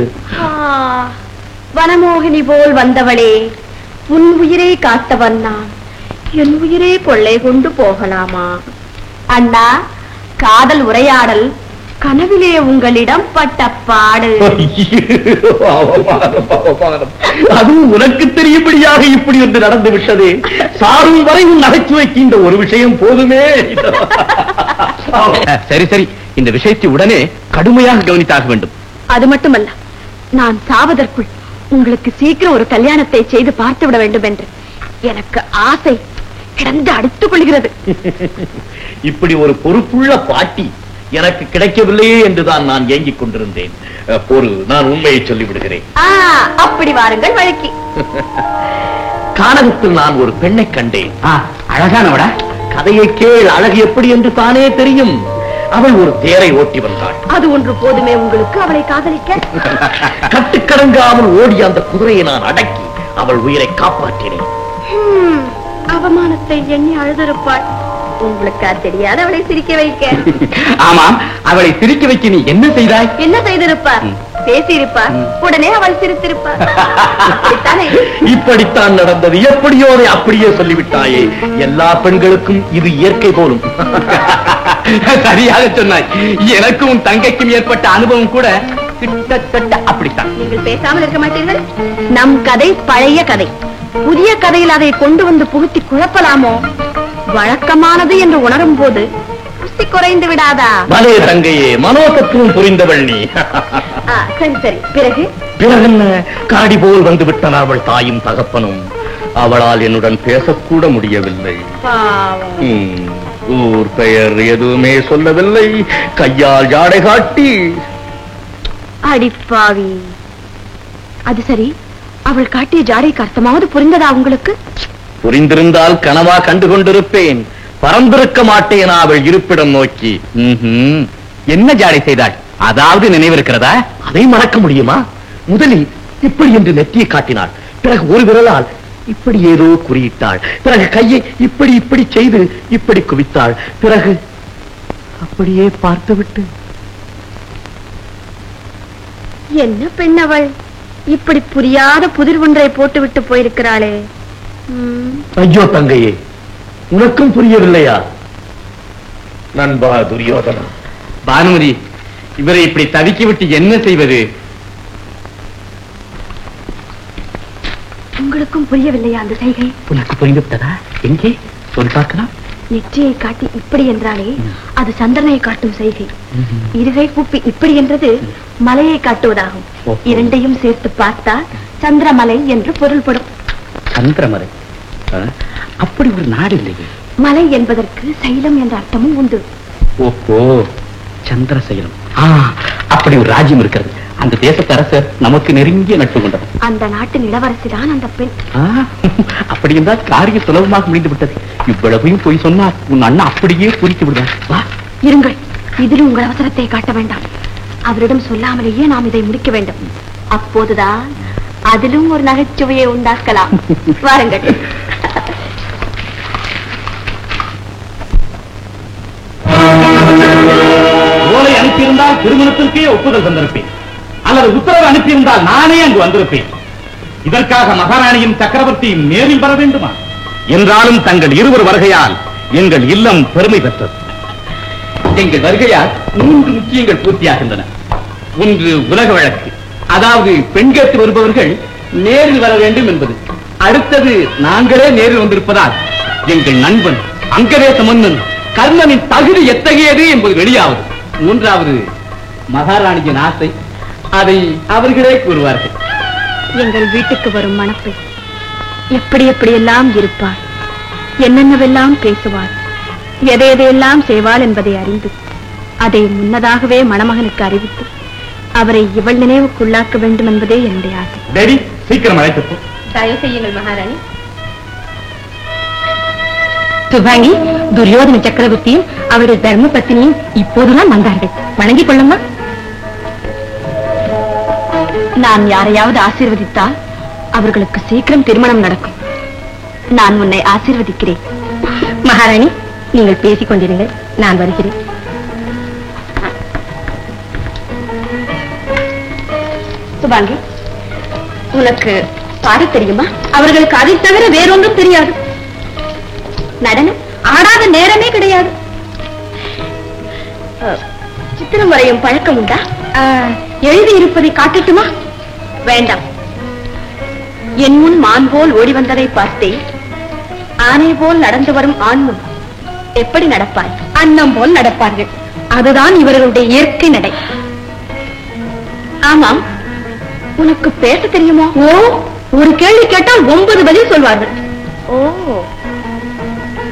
வனமோகினி போல் வந்தவளே, உன் உயிரை காத்தவன் நான். என் உயிரை கொள்ளை கொண்டு போகலாமா? அண்ணா, காதல் உரையாடல் கனவிலே உங்களிடம் பட்ட பாடு. அதுவும் உனக்கு தெரியும்படியாக இப்படி ஒன்று நடந்து விட்டதே. சாரும் வரை உன் நகைச்சுவைக்கு இந்த ஒரு விஷயம் போதுமே. சரி சரி, இந்த விஷயத்தை உடனே கடுமையாக கவனித்தாக வேண்டும். அது மட்டுமல்ல, நான் சாவதற்குள் உங்களுக்கு சீக்கிரம் ஒரு கல்யாணத்தை செய்து பார்த்து விட வேண்டும் என்று எனக்கு ஆசை கிடந்து அடித்துக் கொள்கிறது. இப்படி ஒரு பொறுப்புள்ள பாட்டி எனக்கு கிடைக்கவில்லையே என்றுதான் நான் ஏங்கிக் கொண்டிருந்தேன். நான் உண்மையை சொல்லிவிடுகிறேன். அப்படி வாருங்கள் வழக்கி. கானகத்தில் நான் ஒரு பெண்ணை கண்டேன். அழகானவடா? கதையை கேள், அழகு எப்படி என்று தானே தெரியும். அவள் ஒரு தேரை ஓட்டி வந்தாள். அது ஒன்று போதுமே உங்களுக்கு அவளை காதலிக்க? கட்டுக்கடங்காமல் ஓடிய அந்த குதிரையை நான் அடக்கி அவள் உயிரை காப்பாற்றினேன். அவமானத்தை எண்ணி அழுதிருப்பாள். உங்களுக்கு தெரியாத அவளை சிரிக்க வைக்க. ஆமாம், அவளை சிரிக்க வைக்க நீ என்ன செய்தாய்? என்ன செய்திருப்பார்? பேசியிருப்பார். உடனே அவள் சிரித்திருப்பார். இப்படித்தான் நடந்தது. எப்படியோ அதை அப்படியே சொல்லிவிட்டாயே. எல்லா பெண்களுக்கும் இது இயற்கை போலும். சரியாக சொன்னாய். எனக்கும் உன் தங்கைக்கும் ஏற்பட்ட அனுபவம் கூட கிட்டத்தட்ட அப்படித்தான். நீங்கள் பேசாமல் இருக்க மாட்டீர்கள்? நம் கதை பழைய கதை. புதிய கதையில் அதை கொண்டு வந்து புகுத்தி குழப்பலாமோ? வழக்கமானது என்று உணரும் போது புத்தி குறைந்து விடாதா? மலே தங்கையே, மனோதத்துவம் புரிந்தவள் நீ. சரி சரி, பிறகு என்ன? காடி போல் வந்து விட்டன அவள் தாயும் தகப்பனும். அவளால் என்னுடன் பேசக்கூட முடியவில்லை. ஊர் பெயர் எதுவுமே சொல்லவில்லை. கையால் ஜாடை காட்டி. அடிப்பாவி. அது சரி, அவள் காட்டிய ஜாடைக்கு அர்த்தமாவது புரிந்ததா உங்களுக்கு? புரிந்திருந்தால் கனவா கண்டு கொண்டிருப்பேன். பறந்திருக்க மாட்டேன் அவள் இருப்பிடம் நோக்கி. என்ன ஜாடை செய்தாள்? அதாவது நினைவிருக்கிறதா? அதை மறக்க முடியுமா? முதலில் இப்படி என்று நெற்றியை காட்டினாள். பிறகு ஒரு விரலால் இப்படி ஏதோ குறியிட்டாள். பிறகு கையை இப்படி இப்படி செய்து இப்படி குவித்தாள். பிறகு அப்படியே பார்த்துவிட்டு, என்ன பெண் அவள்? இப்படி புரியாத புதிர் ஒன்றை போட்டுவிட்டு போயிருக்கிறாளே. ஐயோ தங்கையே, உனக்கும் புரியவில்லையா? நண்பா துரியோதனா. பானுமதி, இவரை இப்படி தவிக்கி விட்டு என்ன செய்வது? உங்களுக்கும் புரியவில்லையா அந்த செய்கை? உனக்கு புரிந்து விட்டதா? எங்கே சொல் பார்க்கலாம். நெற்றியை காட்டி இப்படி என்றாலே அது சந்திரனை காட்டும் செய்கை. இருகை கூப்பி இப்படி என்றது மலையை காட்டுவதாகும். இரண்டையும் சேர்த்து பார்த்தால் சந்திரமலை என்று பொருள்படும். சந்திரமலை? அப்படி ஒரு நாடு இல்லையே. மலை என்பதற்கு சைலம் என்ற அர்த்தமும் உண்டு. ஓஹோ, சந்திரசைலம். அப்படி ஒரு ராஜ்யம் இருக்கிறது. அந்த தேசத்து அரசர் நமக்கு நெருங்கிய நட்பு கொண்டவர். அந்த நாட்டின் இளவரசிதான் அந்த பெண். அப்படி என்றால் காரியம் சுலபமாக முடிந்து விட்டது. இவ்வளவையும் போய் சொன்னால் உன் அண்ணா அப்படியே குறித்து விடுவார். வா, இருங்கள். இதில் உங்கள் அவசரத்தை காட்ட வேண்டாம். அவரிடம் சொல்லாமலேயே நாம் இதை முடிக்க வேண்டும். அப்போதுதான் அதிலும் ஒரு நகைச்சுவையை உண்டாக்கலாம். வாருங்கள். ஓலை அனுப்பியிருந்தால் திருமணத்திற்கே ஒப்புதல் தந்திருப்பேன். அல்லது உத்தரவு அனுப்பியிருந்தால் நானே அங்கு வந்திருப்பேன். இதற்காக மகாராணியும் சக்கரவர்த்தியும் நேரில் வர வேண்டுமா? என்றாலும் தங்கள் இருவர் வருகையால் எங்கள் இல்லம் பெருமை பெற்றது. எங்கள் வருகையால் 3 முக்கியங்கள் பூர்த்தியாகின்றன. ஒன்று உலக வழக்கு, அதாவது பெண் கேட்டு வருபவர்கள் நேரில் வர வேண்டும் என்பது. அடுத்தது நாங்களே நேரில் வந்திருப்பதால் எங்கள் நண்பன் அங்கதேச மன்னன் கர்ணனின் தகுதி எத்தகையது என்பது வெளியாவது. மூன்றாவது மகாராணியின் ஆசை, அதை அவர்களே கூறுவார்கள். எங்கள் வீட்டுக்கு வரும் மணப்பெண் எப்படி எப்படியெல்லாம் இருப்பாள், என்னென்னவெல்லாம் பேசுவாள், எதையெல்லாம் செய்வாள் என்பதை அறிந்து அதை முன்னதாகவே மணமகனுக்கு அறிவித்து அவரை இவள் நினைவுக்குள்ளாக்க வேண்டும் என்பதே என்னுடைய ஆசை. டேடி, சீக்கிரம் அழைத்து போ. தயவு செய்யுங்கள் மகாராணி. சுபாங்கி, துரியோதன சக்கரவர்த்தியும் அவருடைய தர்ம பத்தினியும் இப்போதுதான் வந்தார்கள். வணங்கிக் கொள்ளுமா. நான் யாரையாவது ஆசீர்வதித்தால் அவர்களுக்கு சீக்கிரம் திருமணம் நடக்கும். நான் உன்னை ஆசீர்வதிக்கிறேன். மகாராணி, நீங்கள் பேசிக் கொண்டிருங்கள், நான் வருகிறேன். சுபாங்கி, உனக்கு பாட தெரியுமா? அவர்களுக்கு அதை தவிர வேறொன்றும் தெரியாது. நடனம் ஆடாத நேரமே கிடையாது. சித்திரம் வரையும் பழக்கம் உண்டா? எழுதி இருப்பதை காட்டட்டுமா? வேண்டாம். என் முன் மான் போல் ஓடி வந்ததை பார்த்தேன். ஆனை போல் நடந்து வரும் ஆண் முன் எப்படி நடப்பாய்? அன்னம் போல் நடப்பார்கள். அதுதான் இவர்களுடைய இயற்கை நடை. ஆமாம், உனக்கு பேச தெரியுமா? ஓ, ஒரு கேள்வி கேட்டால் 9 பதில் சொல்வார்கள். ஓ,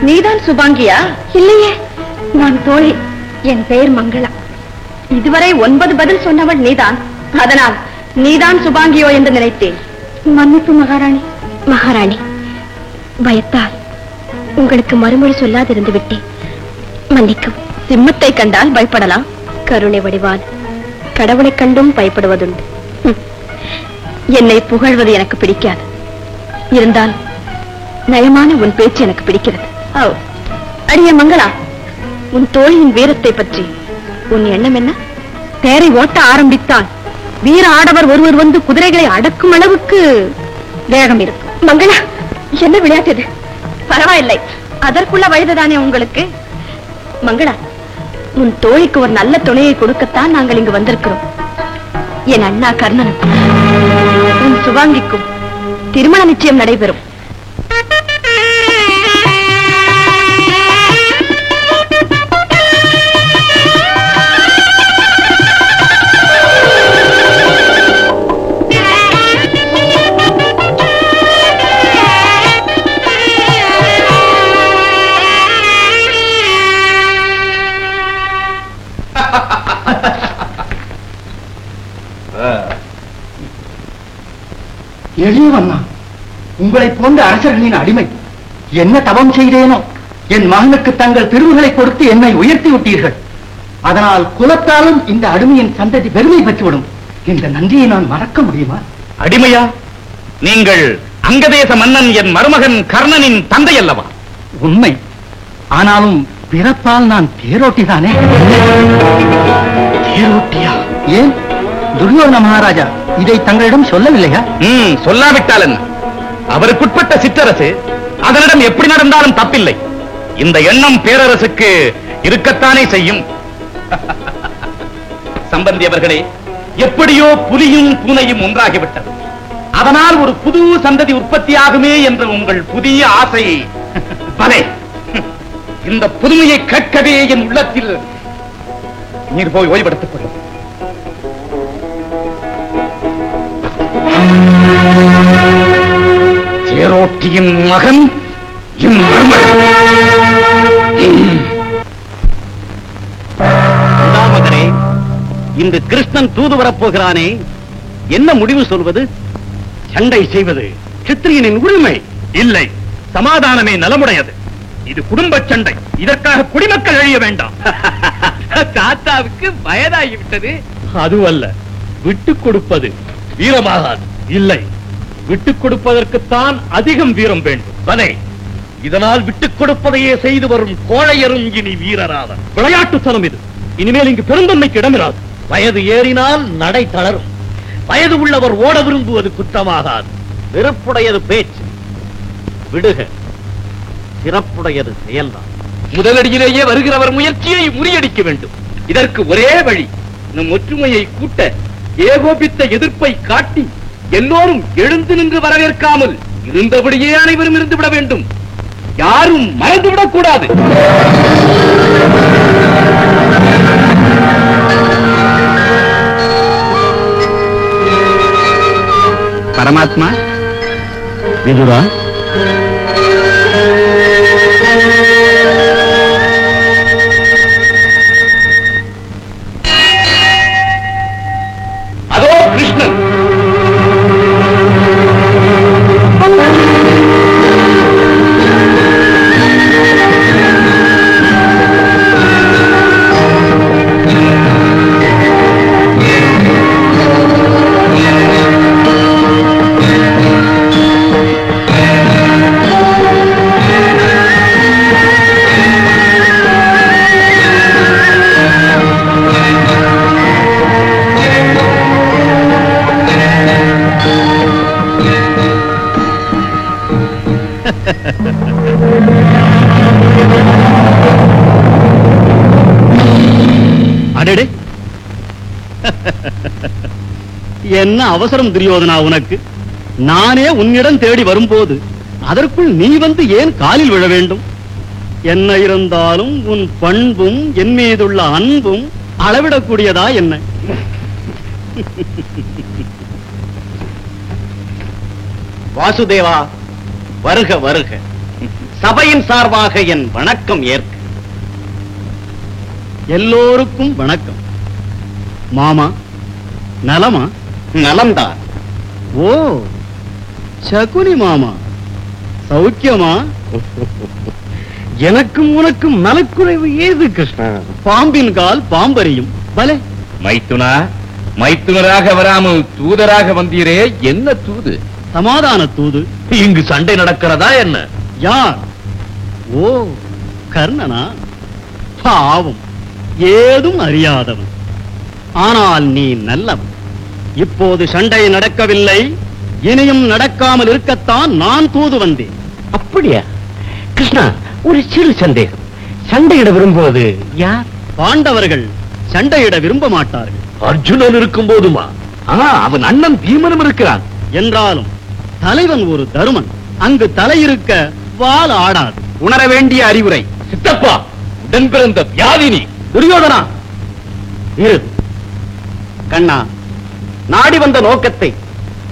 நீதான் சுபாங்கியா? இல்லையே, நான் தோழி. என் பெயர் மங்களா. இதுவரை 9 பதில் சொன்னவள் நீதான். அதனால் நீதான் சுபாங்கியோ என்று நினைத்தேன். மன்னிப்பு மகாராணி. மகாராணி, பயத்தால் உங்களுக்கு மறுமொழி சொல்லாதிருந்து விட்டேன். மன்னிக்கும். சிம்மத்தை கண்டால் பயப்படலாம். கருணை வடிவால் கடவுளை கண்டும் பயப்படுவதுண்டு. என்னை புகழ்வது எனக்கு பிடிக்காது. இருந்தால் நயமான உன் பேச்சு எனக்கு பிடிக்கிறது. அடியே மங்களா, உன் தோழியின் வீரத்தை பற்றி உன் எண்ணம் என்ன? தேரை ஓட்ட ஆரம்பித்தால் வீர ஆடவர் ஒருவர் வந்து குதிரைகளை அடக்கும் அளவுக்கு வேகம் இருக்கும். மங்களா, என்ன விளையாட்டு இது? பரவாயில்லை, அதற்குள்ள வயதுதானே உங்களுக்கு. மங்களா, உன் தோழிக்கு ஒரு நல்ல துணையை கொடுக்கத்தான் நாங்கள் இங்கு வந்திருக்கிறோம். என் அண்ணா கர்ணனுக்கும் உன் சுபாங்கிக்கும் திருமண நிச்சயம் நடைபெறும். எளியவண்ணா, உங்களை போன்ற அரசர்களின் அடிமை. என்ன தவம் செய்தேனோ? என் மகனுக்கு தங்கள் திருவுகளை கொடுத்து என்னை உயர்த்தி விட்டீர்கள். அதனால் குலத்தாலும் இந்த அடிமையின் சந்ததி பெருமை பெற்றுவிடும். இந்த நன்றியை நான் மறக்க முடியுமா? அடிமையா? நீங்கள் அங்கதேச மன்னன் என் மருமகன் கர்ணனின் தந்தை அல்லவா? உண்மை. ஆனாலும் பிறப்பால் நான் தேரோட்டிதானே. தேரோட்டியா? ஏன் துரியோதன மகாராஜா இதை தங்களிடம் சொல்லவில்லையா? சொல்லாவிட்டால் என்ன? அவருக்குட்பட்ட சிற்றரசு, அதனிடம் எப்படி நடந்தாலும் தப்பில்லை. இந்த எண்ணம் பேரரசுக்கு இருக்கத்தானே செய்யும். சம்பந்தி அவர்களே, எப்படியோ புலியும் பூனையும் ஒன்றாகிவிட்டது. அதனால் ஒரு புது சந்ததி உற்பத்தியாகுமே என்ற உங்கள் புதிய ஆசை பலே. இந்த புதுமையை கேட்கவே என் உள்ளத்தில் நீர் போய் ஓய்வெடுத்துக் கொள்ளும். தேரோட்டியின் மகன் என் மருமகன். மகனே, இன்று கிருஷ்ணன் தூது வரப்போகிறானே, என்ன முடிவு சொல்வது? சண்டை செய்வது சித்திரியனின் உரிமை இல்லை. சமாதானமே நலமுடையது. இது குடும்ப சண்டை. இதற்காக குடிமக்கள் அழிய வேண்டாம். தாத்தாவுக்கு வயதாகிவிட்டது. அதுவல்ல, விட்டுக் கொடுப்பது வீரமாகாது. இல்லை, விட்டுக் கொடுப்பதற்குத்தான் அதிகம் வீரம் வேண்டும். பலே, இதனால் விட்டுக் கொடுப்பதையே செய்து வரும் கோழையரும் இனி வீரராவர். விளையாட்டுத்தனம் இது. இனிமேல் இங்கு பெருந்தன்மைக்கு இடமிராது. வயது ஏறினால் நடை தளரும். வயது உள்ளவர் ஓட விரும்புவது குற்றமாகாது. வெறுப்புடையது பேச்சு, விடுக. சிறப்புடையது செயல்தான். முதலடியிலேயே வருகிறவர் முயற்சியை முறியடிக்க வேண்டும். இதற்கு ஒரே வழி, நம் ஒற்றுமையை கூட்ட ஏகோபித்த எதிர்ப்பை காட்டி எல்லோரும் எழுந்து நின்று வரவேற்காமல் இருந்தபடியே அனைவரும் இருந்து விட வேண்டும். யாரும் மறந்துவிடக் கூடாது. பரமாத்மா, விதுரா, அதோ கிருஷ்ணன். அடடே, என்ன அவசரம் துரியோதனா உனக்கு? நானே உன்னிடம் தேடி வரும்போது அதற்குள் நீ வந்து ஏன் காலில் விழ வேண்டும்? என்ன இருந்தாலும் உன் பண்பும் என் மீதுள்ள அன்பும் அளவிடக்கூடியதா என்ன? வாசுதேவா, வருக வருக. சபையின் சார்பாக என் வணக்கம் ஏற்க. எல்லோருக்கும் வணக்கம். மாமா, நலமா? நலம்தான். ஓ, சகுனி மாமா, சௌக்கியமா? எனக்கும் உனக்கும் நலக்குறைவு ஏது கிருஷ்ணா? பாம்பின் கால் பாம்பறியும். பலே மைத்துனா, மைத்துனராக வராமல் தூதராக வந்தீரே, என்ன தூது? சமாதான தூது. இங்கு சண்டை நடக்கிறதா என்ன? யார்? ஓ, கர்ணனா? பாவம், ஏதும் அறியாதவன். ஆனால் நீ நல்லவன். இப்போது சண்டை நடக்கவில்லை, இனியும் நடக்காமல் இருக்கத்தான் நான் தூது வந்தேன். அப்படியா கிருஷ்ணா? ஒரு சிறு சந்தேகம். சண்டையிட விரும்புவது யார்? பாண்டவர்கள் சண்டையிட விரும்ப மாட்டார்கள். அர்ஜுனன் இருக்கும் போதுமா? அவன் அண்ணன் பீமனும் இருக்கிறான். என்றாலும் தலைவன் ஒரு தருமன். அங்கு தலையிருக்க வால் ஆடாது. உணர வேண்டிய அறிவுரை. சித்தப்பா, உடன் பிறந்த வியாதினி. துரியோதனா, இரு. கண்ணா, நாடி வந்த நோக்கத்தை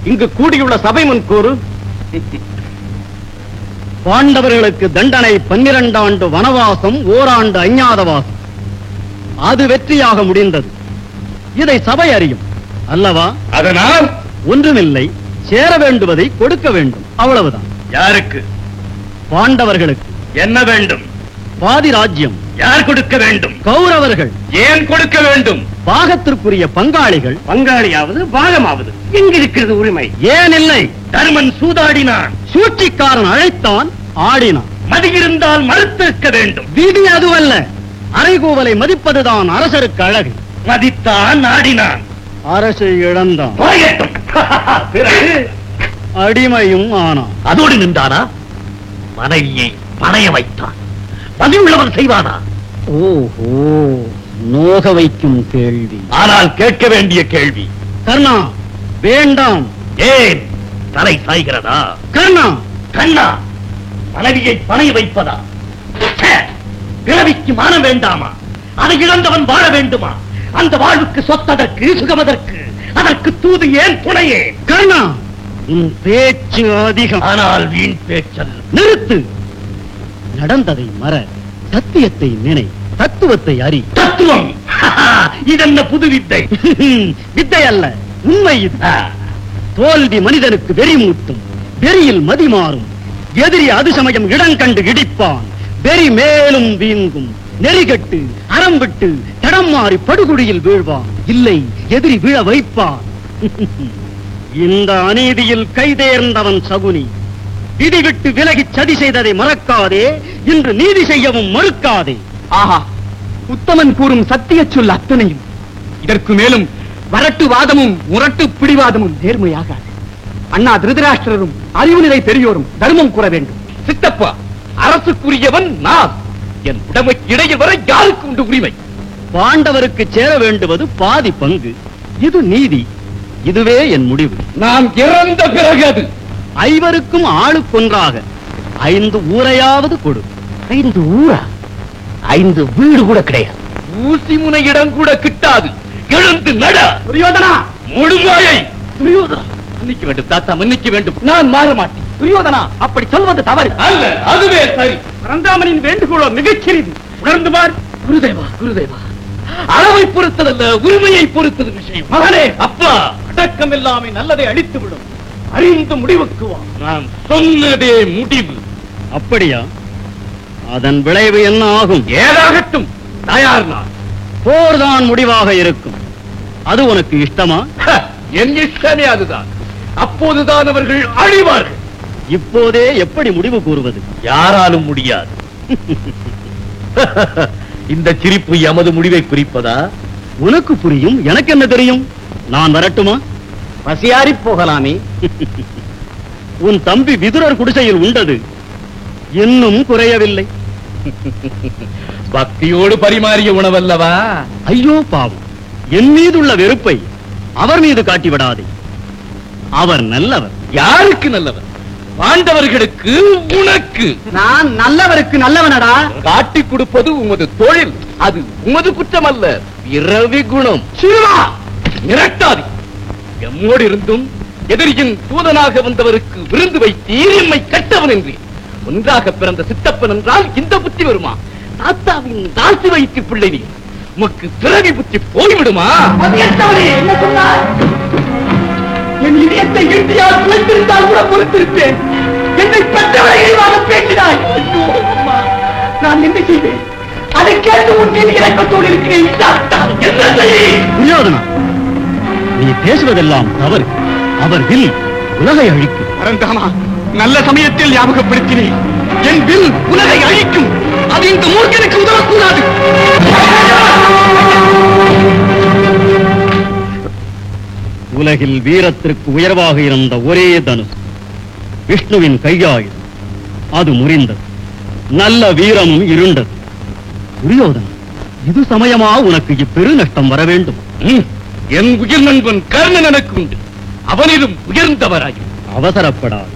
இங்கு கூடியுள்ள சபை முன் கூறு. பாண்டவர்களுக்கு தண்டனை 12 ஆண்டு வனவாசம், ஓராண்டு அஞ்ஞாதவாசம். அது வெற்றியாக முடிந்தது. இதை சபை அறியும் அல்லவா? அதனால் ஒன்றுமில்லை, சேர வேண்டுவதை கொடுக்க வேண்டும், அவ்வளவுதான். யாருக்கு? பாண்டவர்களுக்கு. என்ன வேண்டும்? பாதி ராஜ்யம். யார் கொடுக்க வேண்டும்? கௌரவர்கள். ஏன் கொடுக்க வேண்டும்? பாகத்திற்குரிய பங்காளிகள். பங்காளியாவது பாகமாவது எங்கிருக்கிறது உரிமை? ஏன் இல்லை? தருமன் சூதாடினான். சூழ்ச்சிக்காரன் அழைத்தான், ஆடினான். மதியிருந்தால் மறுத்திருக்க வேண்டும். விதி அதுவல்ல. அறைகூவலை மதிப்பதுதான் அரசருக்கு அழகு. மதித்தான், ஆடினான். அரசை இழந்தான். போகட்டும். பிறகு அடிமையும் ஆனான். அதோடு நின்றானா? மனைவியை பணைய வைத்தான். பதிவுள்ளவன் செய்வானா? ஓஹோ, நோக வைக்கும் கேள்வி. ஆனால் கேட்க வேண்டிய கேள்வி. கர்ணா, வேண்டாம். ஏன் தலை சாய்கிறதா? கர்ணா, கண்ணா, மனைவியை பணை வைப்பதா? ச்சே, பிறவிக்கு மானம் வேண்டாமா? அதை இழந்தவன் வாழ வேண்டுமா? அந்த வாழ்வுக்கு சொத்ததற்கு, சுகமதற்கு, அதற்கு தூது ஏன், துணையே? கர்ணா, உன் பேச்சு அதிகம். ஆனால் வீண் பேச்சல். நிறுத்து. நடந்ததை மற, சத்தியத்தை நினை, தத்துவத்தை அறி. தத்துவம் இதென்ன புது வித்தை? வித்தை அல்ல, உண்மை இது. ஆ, தோல்வி மனிதனுக்கு வெறி மூட்டும், வெறியில் மதி மாறும். எதிரி அது சமயம் இடம் கண்டு இடிப்பான், வெறி மேலும் வீங்கும். நெறிகட்டு அறம் விட்டு தடம் மாறி படுகுழியில் வீழ்வான். இல்லை, எதிரி விழ வைப்பான். இந்த அநீதியில் கைதேர்ந்தவன் சகுனி. விதி விட்டு விலகி சதி செய்ததை மறக்காதே, இன்று நீதி செய்யவும் மறுக்காதே. ஆஹா, உத்தமன் கூறும் சத்திய சொல் அத்தனையும் இதற்கு மேலும் வரட்டு வாதமும் முரட்டு பிடிவாதமும் நேர்மையாகாது. அண்ணா திருதராஷ்டிரரும் அறிவுநிலை பெரியோரும் தர்மம் கூற வேண்டும். சித்தப்பா, அரசுக்குரியவன் நான். என் உடமைக்கு இடையில் வர யாருக்கு உண்டு உரிமை? பாண்டவருக்கு சேர வேண்டுவது பாதி பங்கு. இது நீதி. இதுவே என் முடிவு. நான் இறந்த பிறகு அது. ஐவருக்கும் ஆளுக்கொன்றாக 5 ஊரையாவது கொடு. 5 ஊரா? 5 வீடு கூட கிடையாது. ஊசி முனை இடம் கூட கிட்டாது. எழுந்து நட. துரியோதனா, முழுமாயை. துரியோதனா, மன்னிக்க வேண்டும் தாத்தா, மன்னிக்க வேண்டும். நான் மாற மாட்டேன். துரியோதனா, அப்படி சொல்வது தவறு அல்ல, அதுவே சரி. பரந்தாமனின் வேண்டுகோளோ மிகச்சிறிது. உணர்ந்து பார். குருதேவா, குருதேவா, அளவை பொறுத்ததல்ல, உரிமையை பொறுத்தது விஷயம். மகனே, அப்பா, அடக்கம் இல்லாமை நல்லதை அழித்து விடும். அறிந்து முடிவுக்கு வா. நான் சொன்னதே முடிவு. அப்படியா? அதன் விளைவு என்ன ஆகும்? ஏதாகட்டும், தயார் நான். போர்தான் முடிவாக இருக்கும். அது உனக்கு இஷ்டமா? என் இஷ்டமே அதுதான். அப்போதுதான் அவர்கள் அழிவார்கள். இப்போதே எப்படி முடிவு கூறுவது? யாராலும் முடியாது. இந்த சிரிப்பு எமது முடிவை குறிப்பதா? உனக்கு புரியும், எனக்கு என்ன தெரியும்? நான் வரட்டுமா? பசியாரி போகலாமே. உன் தம்பி விதுரர் குடிசையில் உண்டது இன்னும் குறையவில்லை. பக்தியோடு பரிமாறிய உணவல்லவா? ஐயோ பாவம், என் மீதுள்ள வெறுப்பை அவர் மீது காட்டிவிடாதே. அவர் நல்லவர். யாருக்கு நல்லவர்? பாண்டவர்களுக்கு, உனக்கு. நான் நல்லவருக்கு நல்லவனடா. காட்டிக் கொடுப்பது உமது தொழில். அது உமது குற்றம் அல்ல, பிறவி குணம். சிறுவா, மிரட்டாதி. எம்மோடு இருந்தும் எதிரியின் தூதனாக வந்தவருக்கு விருந்து வைத்தீர், எம்மை கட்டவன் என்று. ஒன்றாக பிறந்த சித்தப்பன் என்றால் இந்த புத்தி வருமா? தாத்தாவின் தாசி வைத்து பிள்ளை நீ. உமக்கு பிறவி புத்தி போய்விடுமா? என்ன சொன்னார்? என் இதயத்தை இறுதியால் குலைத்திருந்தால் கூட பொறுத்திருப்பேன். என்னை பெற்றவரை இழிவாக பேசினாய். ஐயோ, அம்மா, நான் என்ன செய்வேன்? அதை கேட்டு உன் மீது இறக்கத்தோடு இருக்கிறேன். என்ன செய்ய? துரியோதனா, நீ பேசுவதெல்லாம் தவறு. அவர் வில் உலகை அழிக்கும். பரந்தாமா, நல்ல சமயத்தில் ஞாபகப்படுத்தினேன். என் வில் உலகை அழிக்கும். அது இந்த மூர்க்கனுக்கு உதவக்கூடாது. உலகில் வீரத்திற்கு உயர்வாக இருந்த ஒரே தனுஷ் விஷ்ணுவின் கையாயுதம். அது முறிந்தது. நல்ல வீரமும் இருண்டது. துரியோதனா, இது சமயமா உனக்கு இப்பெரு நஷ்டம் வர வேண்டும்? என் உயிர் நண்பன் கர்ணன் எனக்கு உண்டு. அவனிலும் உயர்ந்தவராயும். அவசரப்படாது.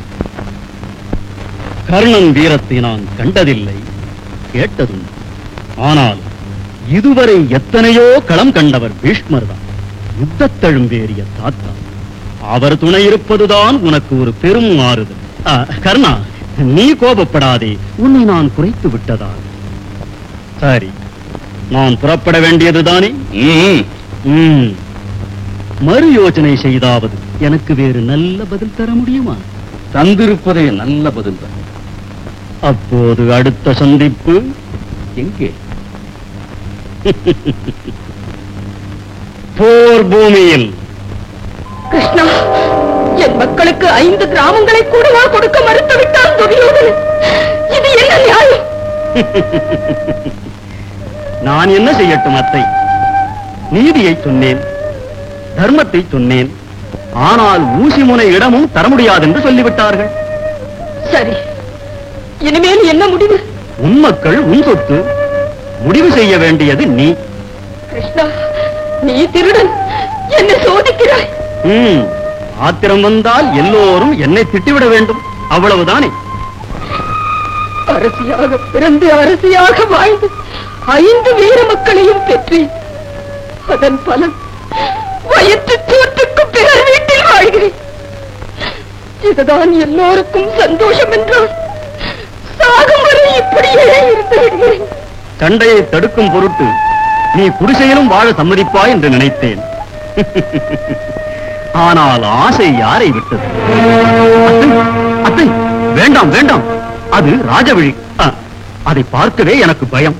கர்ணன் வீரத்தை நான் கண்டதில்லை, கேட்டதும். ஆனால் இதுவரை எத்தனையோ களம் கண்டவர் பீஷ்மர் தான். யுத்தத்தழும்பேறிய தாத்தா. அவர் துணை இருப்பதுதான் உனக்கு ஒரு பெரும் ஆறுதல். கர்ணா, நீ கோபப்படாதே. உன்னை நான் குறைத்து விட்டதா? சரி, நான் புறப்பட வேண்டியதுதானே? மறு யோசனை செய்தாவது எனக்கு வேறு நல்ல பதில் தர முடியுமா? தந்திருப்பதே நல்ல பதில் தான். அப்போது அடுத்த சந்திப்பு எங்கே? போர் பூமியில். கிருஷ்ணா, என் மக்களுக்கு 5 கிராமங்களை கூடவா கொடுக்க மறுத்து விட்டான் துரியோதனன். இது என்ன நியாயம்? நான் என்ன செய்யட்டும் அத்தை? நீதியை சொன்னேன், தர்மத்தை சொன்னேன். ஆனால் ஊசி முனை இடமும் தர முடியாது என்று சொல்லிவிட்டார்கள். சரி, இனிமேல் என்ன முடிவு? உன் மக்கள் உன் சொத்து. முடிவு செய்ய வேண்டியது நீ. கிருஷ்ணா, நீ திருடன், என்னை சோதிக்கிறாய். ஆத்திரம் வந்தால் எல்லோரும் என்னை திட்டிவிட வேண்டும், அவ்வளவுதானே? அரசியாக பிறந்து அரசியாக வாழ்ந்து 5 வீர மக்களையும் பெற்றேன். அதன் பலன் வயிற்று சோற்றுக்கு பிறர் வீட்டில் வாழ்கிறேன். இதுதான் எல்லோருக்கும் சந்தோஷம் என்றால் சாகும் வரை இப்படியே இருந்து விடுகிறேன். சண்டையை தடுக்கும் பொருட்டு நீ குடிசையிலும் வாழ சம்மதிப்பாய் என்று நினைத்தேன். ஆனால் ஆசை யாரை விட்டது? அத்தை, வேண்டாம் வேண்டாம், அது ராஜவழி. அதை பார்க்கவே எனக்கு பயம்.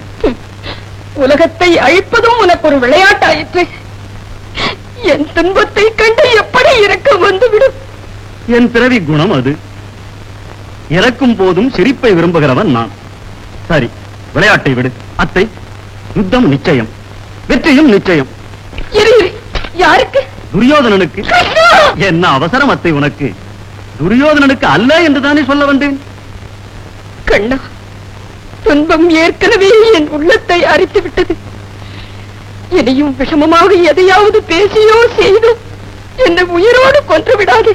உலகத்தை அழிப்பதும் உனக்கு ஒரு விளையாட்டாயிற்று. என் துன்பத்தை கண்டு எப்படி இரக்கம் வந்துவிடும்? என் பிறவி குணம் அது. இறக்கும் போதும் சிரிப்பை விரும்புகிறவன் நான். சரி, விளையாட்டை விடு. அத்தை, யுத்தம் நிச்சயம், வெற்றியும் நிச்சயம். யாருக்கு? துரியோதனனுக்கு. என்ன அவசரம் அத்தை உனக்கு? துரியோதனனுக்கு அல்ல என்றுதானே சொல்ல வந்தேன். கண்ணா, துன்பம் ஏற்கனவே என் உள்ளத்தை அரித்து விட்டது. இனியும் விஷமமாக எதையாவது பேசியோ செய்தோ என்னை உயிரோடு கொன்று விடாது.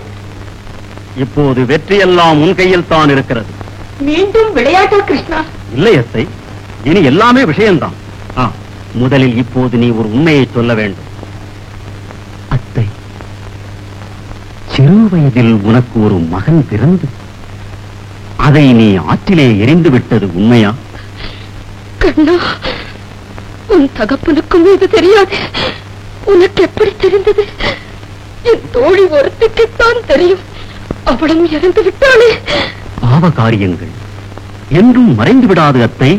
இப்போது வெற்றியெல்லாம் உன் கையில் தான் இருக்கிறது. மீண்டும் விளையாட்டா கிருஷ்ணா? இல்லை அத்தை, இனி எல்லாமே விஷயம்தான். முதலில் இப்போது நீ ஒரு உண்மையை சொல்ல வேண்டும். அத்தை, சிறு வயதில் உனக்கு ஒரு மகன் பிறந்து அதை நீ ஆற்றிலே எரிந்து விட்டது உண்மையா? கண்ணா, உன் தகப்பனுக்கும் இது தெரியாது. உனக்கு எப்படி தெரிந்தது? என் தோழி ஒருத்திக்குத்தான் தெரியும். அவளும் இறந்து விட்டாளே. பாவ காரியங்கள் என்றும் மறைந்து விடாது அத்தை,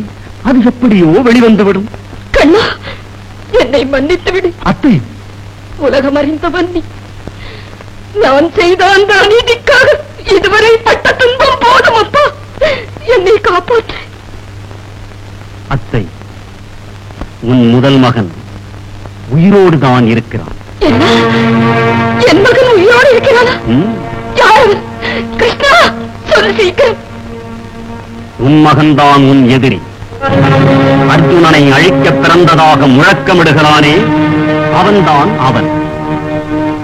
அது எப்படியோ வெளிவந்துவிடும். கண்ணா, என்னை மன்னித்து விடு. அத்தை, உலகம் அறிந்தவன் நீ. நான் செய்த அந்த அநீதிக்காக இதுவரை பட்ட துன்பம் போதும். அப்பா, என்னை காப்பாற்று. அத்தை, உன் முதல் மகன் உயிரோடு தான் இருக்கிறான். என்ன? என் மகன் உயிரோடு இருக்கிறானா? யாரு? கிருஷ்ணா, சொல்லு சீக்கிரம். உன் மகன்தான் உன் எதிரி. அர்ஜுனனை அழிக்க பிறந்ததாக முழக்கமிடுகிறானே, அவன்தான் அவன்,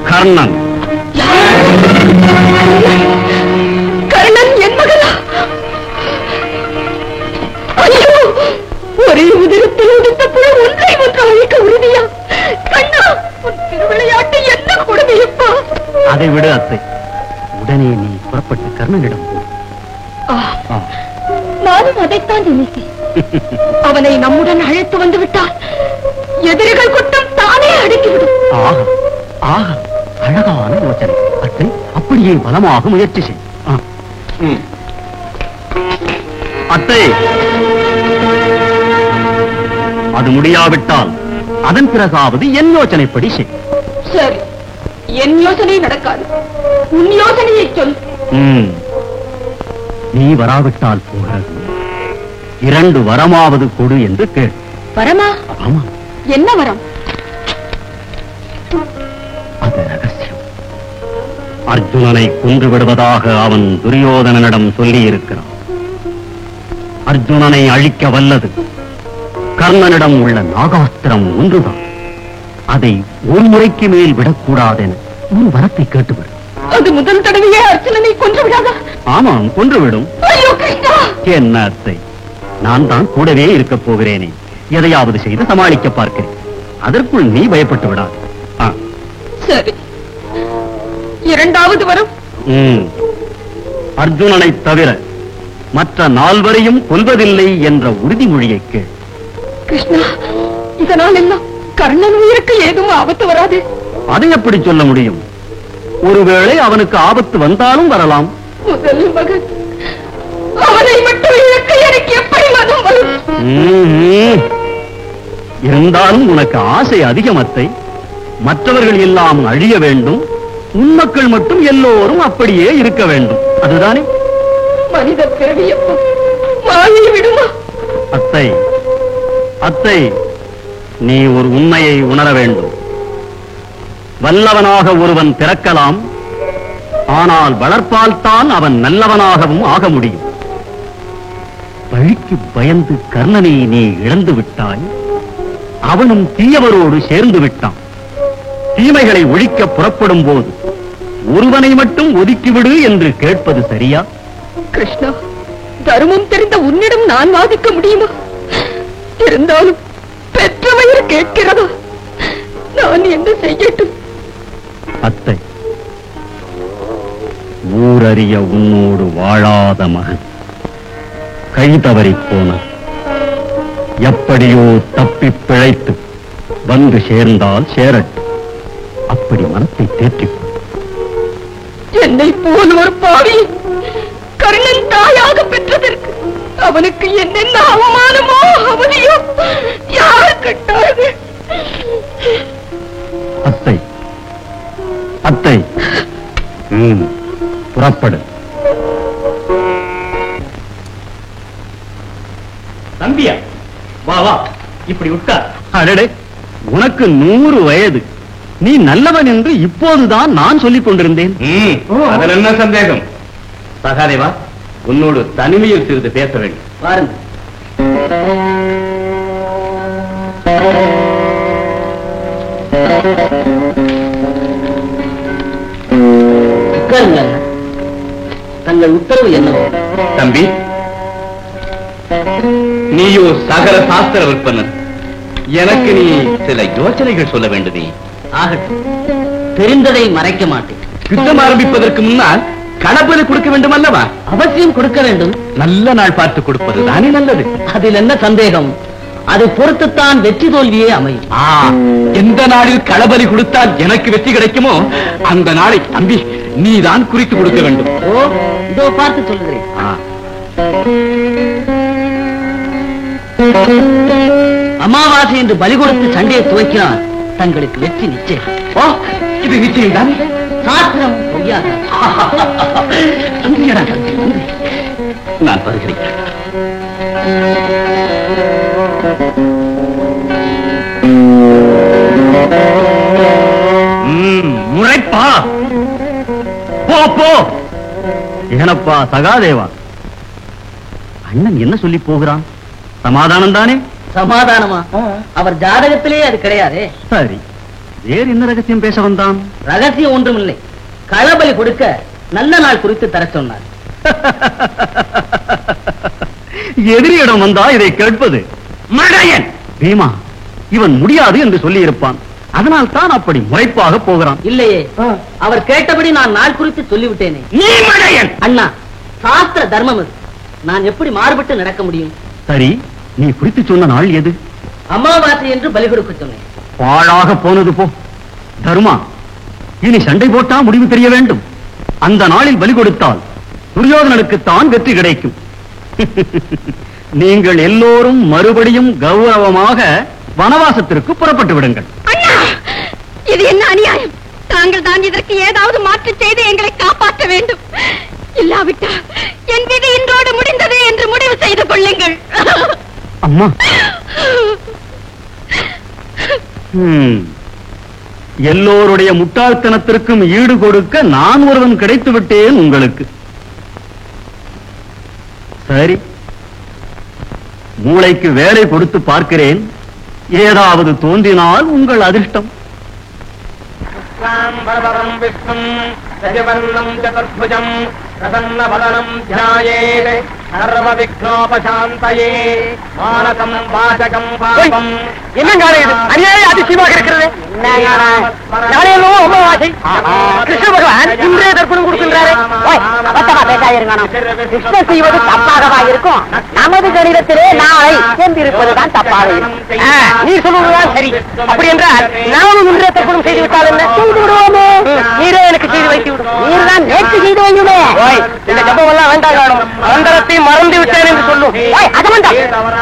கர்ணன். கர்ணன் என் மகனா? ஐயோ, ஒரே உதிரத்தில் உடுத்த புழு ஒன்றை ஒன்று அழிக்க உறுதியா? கண்ணா, உன் திருவிளையாட்டு என்ன கொடுமையப்பா? அதை விடு அத்தை, உடனே நீ புறப்பட்டு கர்ணனிடம் போ. நானும் அதைத்தான் நினைத்தேன். அவனை நம்முடன் அழைத்து வந்து விட்டால் எதிரிகள் கூட்டம் தானே அடங்கிவிடும். ஆஹா ஆஹா, அழகான யோசனை அத்தை. அப்படியே பலமாக முயற்சி செய். அத்தை, அது முடியாவிட்டால் அதன் பிறகாவது என் யோசனைப்படி செய். சரி, என் யோசனை நடக்காது. உன் யோசனையை சொல். நீ வராவிட்டால் போகிறது 2 வரமாவது கொடு என்று கேள். வரமா? ஆமா. என்ன வரம்? அது ரகசியம். அர்ஜுனனை கொன்று விடுவதாக அவன் துரியோதனனிடம் சொல்லி இருக்கிறான். அர்ஜுனனை அழிக்க வல்லது கர்ணனிடம் உள்ள நாகாஸ்திரம் ஒன்றுதான். அதை ஒரு முறைக்கு மேல் விடக்கூடாதென ஒரு வரத்தை கேட்டுவிடு. அது முதல் தடவையே அர்ஜுனனை கொன்று விடாதா? ஆமாம், கொன்றுவிடும். என்ன அத்தை, நான் தான் கூடவே இருக்க போகிறேனே, எதையாவது செய்து சமாளிக்க பார்க்கிறேன். அதற்குள் நீ பயப்பட்டு விடாது. சரி, 2வது வரம்? அர்ஜுனனை தவிர மற்ற 4 கொல்வதில்லை என்ற உறுதிமொழியை கேள். கிருஷ்ணா, இதனால் எல்லாம் கர்ணன் உயிருக்கு ஏதும் ஆபத்து வராது? அதை எப்படி சொல்ல முடியும்? ஒருவேளை அவனுக்கு ஆபத்து வந்தாலும் வரலாம். முதல் மகன், அவனை மட்டும் இழக்க எனக்கு எப்படி மனம் வரும்? இருந்தாலும் உனக்கு ஆசை அதிகம் அத்தை. மற்றவர்கள் எல்லாம் அழிய வேண்டும், உன் மக்கள் மட்டும் எல்லோரும் அப்படியே இருக்க வேண்டும். அதுதானே? மனித பிறவி எப்போ மாயை விடுமா? அத்தை, அத்தை, நீ ஒரு உண்மையை உணர வேண்டும். வல்லவனாக ஒருவன் பிறக்கலாம், ஆனால் வளர்ப்பால் தான் அவன் நல்லவனாகவும் ஆக முடியும். பழிக்கு பயந்து கர்ணனை நீ இழந்து விட்டாய், அவனும் தீயவரோடு சேர்ந்து விட்டான். தீமைகளை ஒழிக்க புறப்படும் போது ஒருவனை மட்டும் ஒதுக்கிவிடு என்று கேட்பது சரியா? கிருஷ்ணா, தர்மம் தெரிந்த உன்னிடம் நான் வாதிக்க முடியுமா? இருந்தாலும் பெற்ற வயிறு கேட்கிறதா? நான் என்ன செய்யட்டும்? அத்தை, ஊரறிய உன்னோடு வாழாத மகன் கை தவறிப் போன, எப்படியோ தப்பி பிழைத்து வந்து சேர்ந்தால் சேரட்டும். அப்படி மனத்தை தேற்றிக் என்னை போல் ஒரு பாவி கர்ணன் தாயாக பெற்றதற்கு அவனுக்கு என்னென்ன அவமானமோ அவனையோ யார் கட்டார்கள்? அத்தை, அத்தை, புறப்படு. தம்பியா, வா வா, இப்படி உட்கார். அடடே, உனக்கு 100 வயது. நீ நல்லவன் என்று இப்போதுதான் நான் சொல்லிக் கொண்டிருந்தேன். அதில் என்ன சந்தேகம்? சகாதேவா, உன்னோடு தனிமையில் சிறிது பேச வேண்டும். பாருங்க. தங்கள் உத்தரவு என்னவோ? தம்பி, நீயோ சகல சாஸ்திர விற்பனர், எனக்கு நீ சில யோசனைகள் சொல்ல வேண்டுமே. ஆகட்டும், தெரிந்ததை மறைக்க மாட்டேன். யுத்தம் ஆரம்பிப்பதற்கு முன்னால் கணபதி கொடுக்க வேண்டும் அல்லவா? அவசியம் கொடுக்க வேண்டும். நல்ல நாள் பார்த்து கொடுப்பது தானே நல்லது. அதில் என்ன சந்தேகம்? அதை பொறுத்துத்தான் வெற்றி தோல்வியே அமையும். எந்த நாளில் களபலி கொடுத்தால் எனக்கு வெற்றி கிடைக்குமோ அந்த நாளை தம்பி நீதான் குறித்து கொடுக்க வேண்டும். ஓ, இதோ பார்த்து சொல்லுகிறேன். அமாவாசை என்று பலி கொடுத்து சண்டையை துவக்கினால் தங்களுக்கு வெற்றி நிச்சயம். ஓ, இது நிச்சயம் தான். சாஸ்திரம் பொய்யாக. நான் வருகிறேன். முறைப்பா, போ போ. ஏனப்பா சகாதேவா, அண்ணன் என்ன சொல்லி போகிறான்? சமாதானம் தானே? சமாதானமா? அவர் ஜாதகத்திலே அது கிடையாதே. சரி, வேறு என்ன ரகசியம் பேச வந்தான்? ரகசியம் ஒன்றுமில்லை. களபலி கொடுக்க நல்ல நாள் குறித்து தர சொன்னார். எதிரியிடம் வந்தா இதை கேட்பது? மடையன் பீமா, இவன் முடியாது என்று சொல்லி இருப்பான். அதனால் தான் அப்படி முறைப்பாக போகிறான். இல்லையே, அவர் கேட்டபடி நான் நாள் குறித்து சொல்லிவிட்டேனே. நீ மடையன். அண்ணா, சாஸ்திர தர்மம் அது. நான் எப்படி மாறுபட்டு நடக்க முடியும்? சரி, நீ குறித்து சொன்ன நாள் எது? அமாவாசை என்று பலி கொடுக்க சொன்னேன். பாழாக போனது போ. தர்மா, இனி சண்டை போட்டா முடிவு தெரிய வேண்டும். அந்த நாளில் பலி கொடுத்தால் துரியோதனனுக்குத்தான் வெற்றி கிடைக்கும். நீங்கள் எல்லோரும் மறுபடியும் கௌரவமாக வனவாசத்திற்கு புறப்பட்டு விடுங்கள். அண்ணா, இது என்ன அநியாயம்? தாங்கள் தான் இதற்கு ஏதாவது மாற்று செய்து எங்களை காப்பாற்ற வேண்டும். இல்லாவிட்டால் என் விதி இன்றோடு முடிந்தது என்று முடிவு செய்து கொள்ளுங்கள். அம்மா, எல்லோருடைய முட்டாள்தனத்திற்கும் ஈடு கொடுக்க நான் ஒருவன் கிடைத்து விட்டேன் உங்களுக்கு. சரி, மூளைக்கு வேலை கொடுத்து பார்க்கிறேன். ஏதாவது தோன்றினால் உங்கள் அதிர்ஷ்டம். விஷ்ணும் சஜவர்ணம் சதுர்புஜம் பிரசன்னவதனம் த்யாயேத் சர்வ விக்னோபசாந்தயே மானசம் வாசகம் பாபம். என்னங்க இது அநியாயம் அதிசயமாக இருக்கிறது. நாளையோ அமாவாசை, கிருஷ்ண பகவான் இன்றே தர்ப்பணம் கொடுக்கின்றாரே. கிருஷ்ண செய்வது தப்பாகவா இருக்கும்? நமது கணிதத்திலே நாளை சேர்ந்திருப்பதுதான் தப்பாக இருக்கும். நீ சொல்லுவதுதான் சரி. அப்படி என்றால் நாமும் இன்றே தர்ப்பணம் செய்து விட்டால் என்ன? செய்து விடுவோமே. நீரே எனக்கு செய்து வைத்து விடும். நீர் தான் நேற்று செய்து வையுமே. இந்த ஜபம் எல்லாம் வேண்டாம் காணும். மந்திரத்தை மறந்து விட்டேன் என்று சொல்லும். அது வேண்டாம்.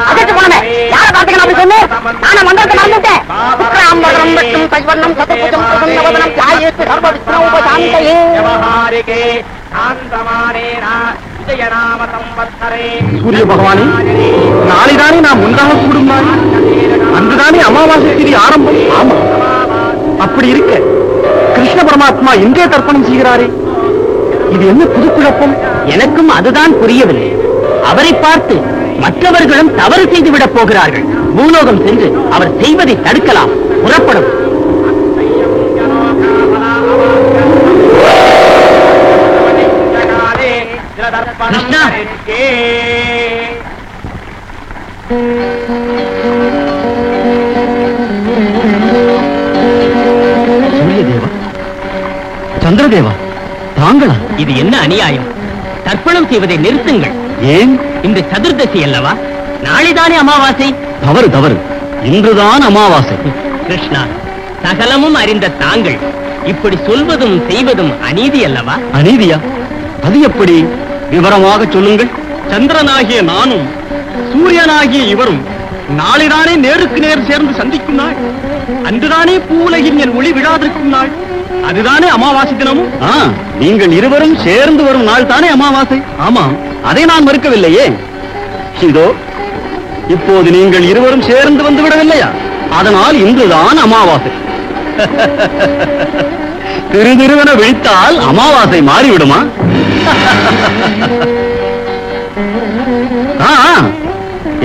அதற்கு போனமே யார பார்த்தீங்க அப்படி சொல்லு. நானும் மந்திரத்தை மறந்துட்டேன். சுக்ராம்பரம் மட்டும் கைவண்ணம் சதுர்புஜம் பிரசன்னவதனம் த்யாயேத் சர்வ விக்னோபசாந்தயே சூரிய பகவானே, நாளைதானே நாம் ஒன்றாக கூடும் நாள். அன்றுதானே அமாவாசை திதி ஆரம்பம். ஆமா, அப்படி இருக்க கிருஷ்ண பரமாத்மா இன்றே தர்ப்பணம் செய்கிறாரே, இது என்ன புது குழப்பம்? எனக்கும் அதுதான் புரியவில்லை. அவரை பார்த்து மற்றவர்களும் தவறு செய்துவிடப் போகிறார்கள். பூலோகம் சென்று அவர் செய்வதை தடுக்கலாம். புறப்படும். கிருஷ்ணா, சூரியதேவா, சந்திரதேவா, தாங்களா? இது என்ன அநியாயம்? தர்ப்பணம் செய்வதை நிறுத்துங்கள். ஏன்? இந்த சதுர்தசி அல்லவா? நாளைதானே அமாவாசை. தவறு தவறு, இன்றுதான் அமாவாசை. கிருஷ்ணா, சகலமும் அறிந்த தாங்கள் இப்படி சொல்வதும் செய்வதும் அநீதி அல்லவா? அநீதியா? அது எப்படி? விவரமாக சொல்லுங்கள். சந்திரனாகிய நானும் சூரியனாகிய இவரும் நாளைதானே நேருக்கு நேர் சேர்ந்து சந்திக்கும் நாள். அன்றுதானே பூவுலகின் என் ஒளி விழாதிருக்கும் நாள். அதுதானே அமாவாசை தினமும். நீங்கள் இருவரும் சேர்ந்து வரும் நாள் தானே அமாவாசை. ஆமாம், அதை நான் மறுக்கவில்லையே. இதோ இப்போது நீங்கள் இருவரும் சேர்ந்து வந்து விடவில்லையா? அதனால் இன்றுதான் அமாவாசை. திருதிருவன விழித்தால் அமாவாசை மாறிவிடுமா?